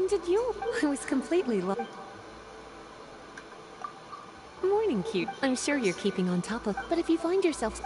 did you? I was completely Morning, cute. I'm sure you're keeping on top of, but if you find yourself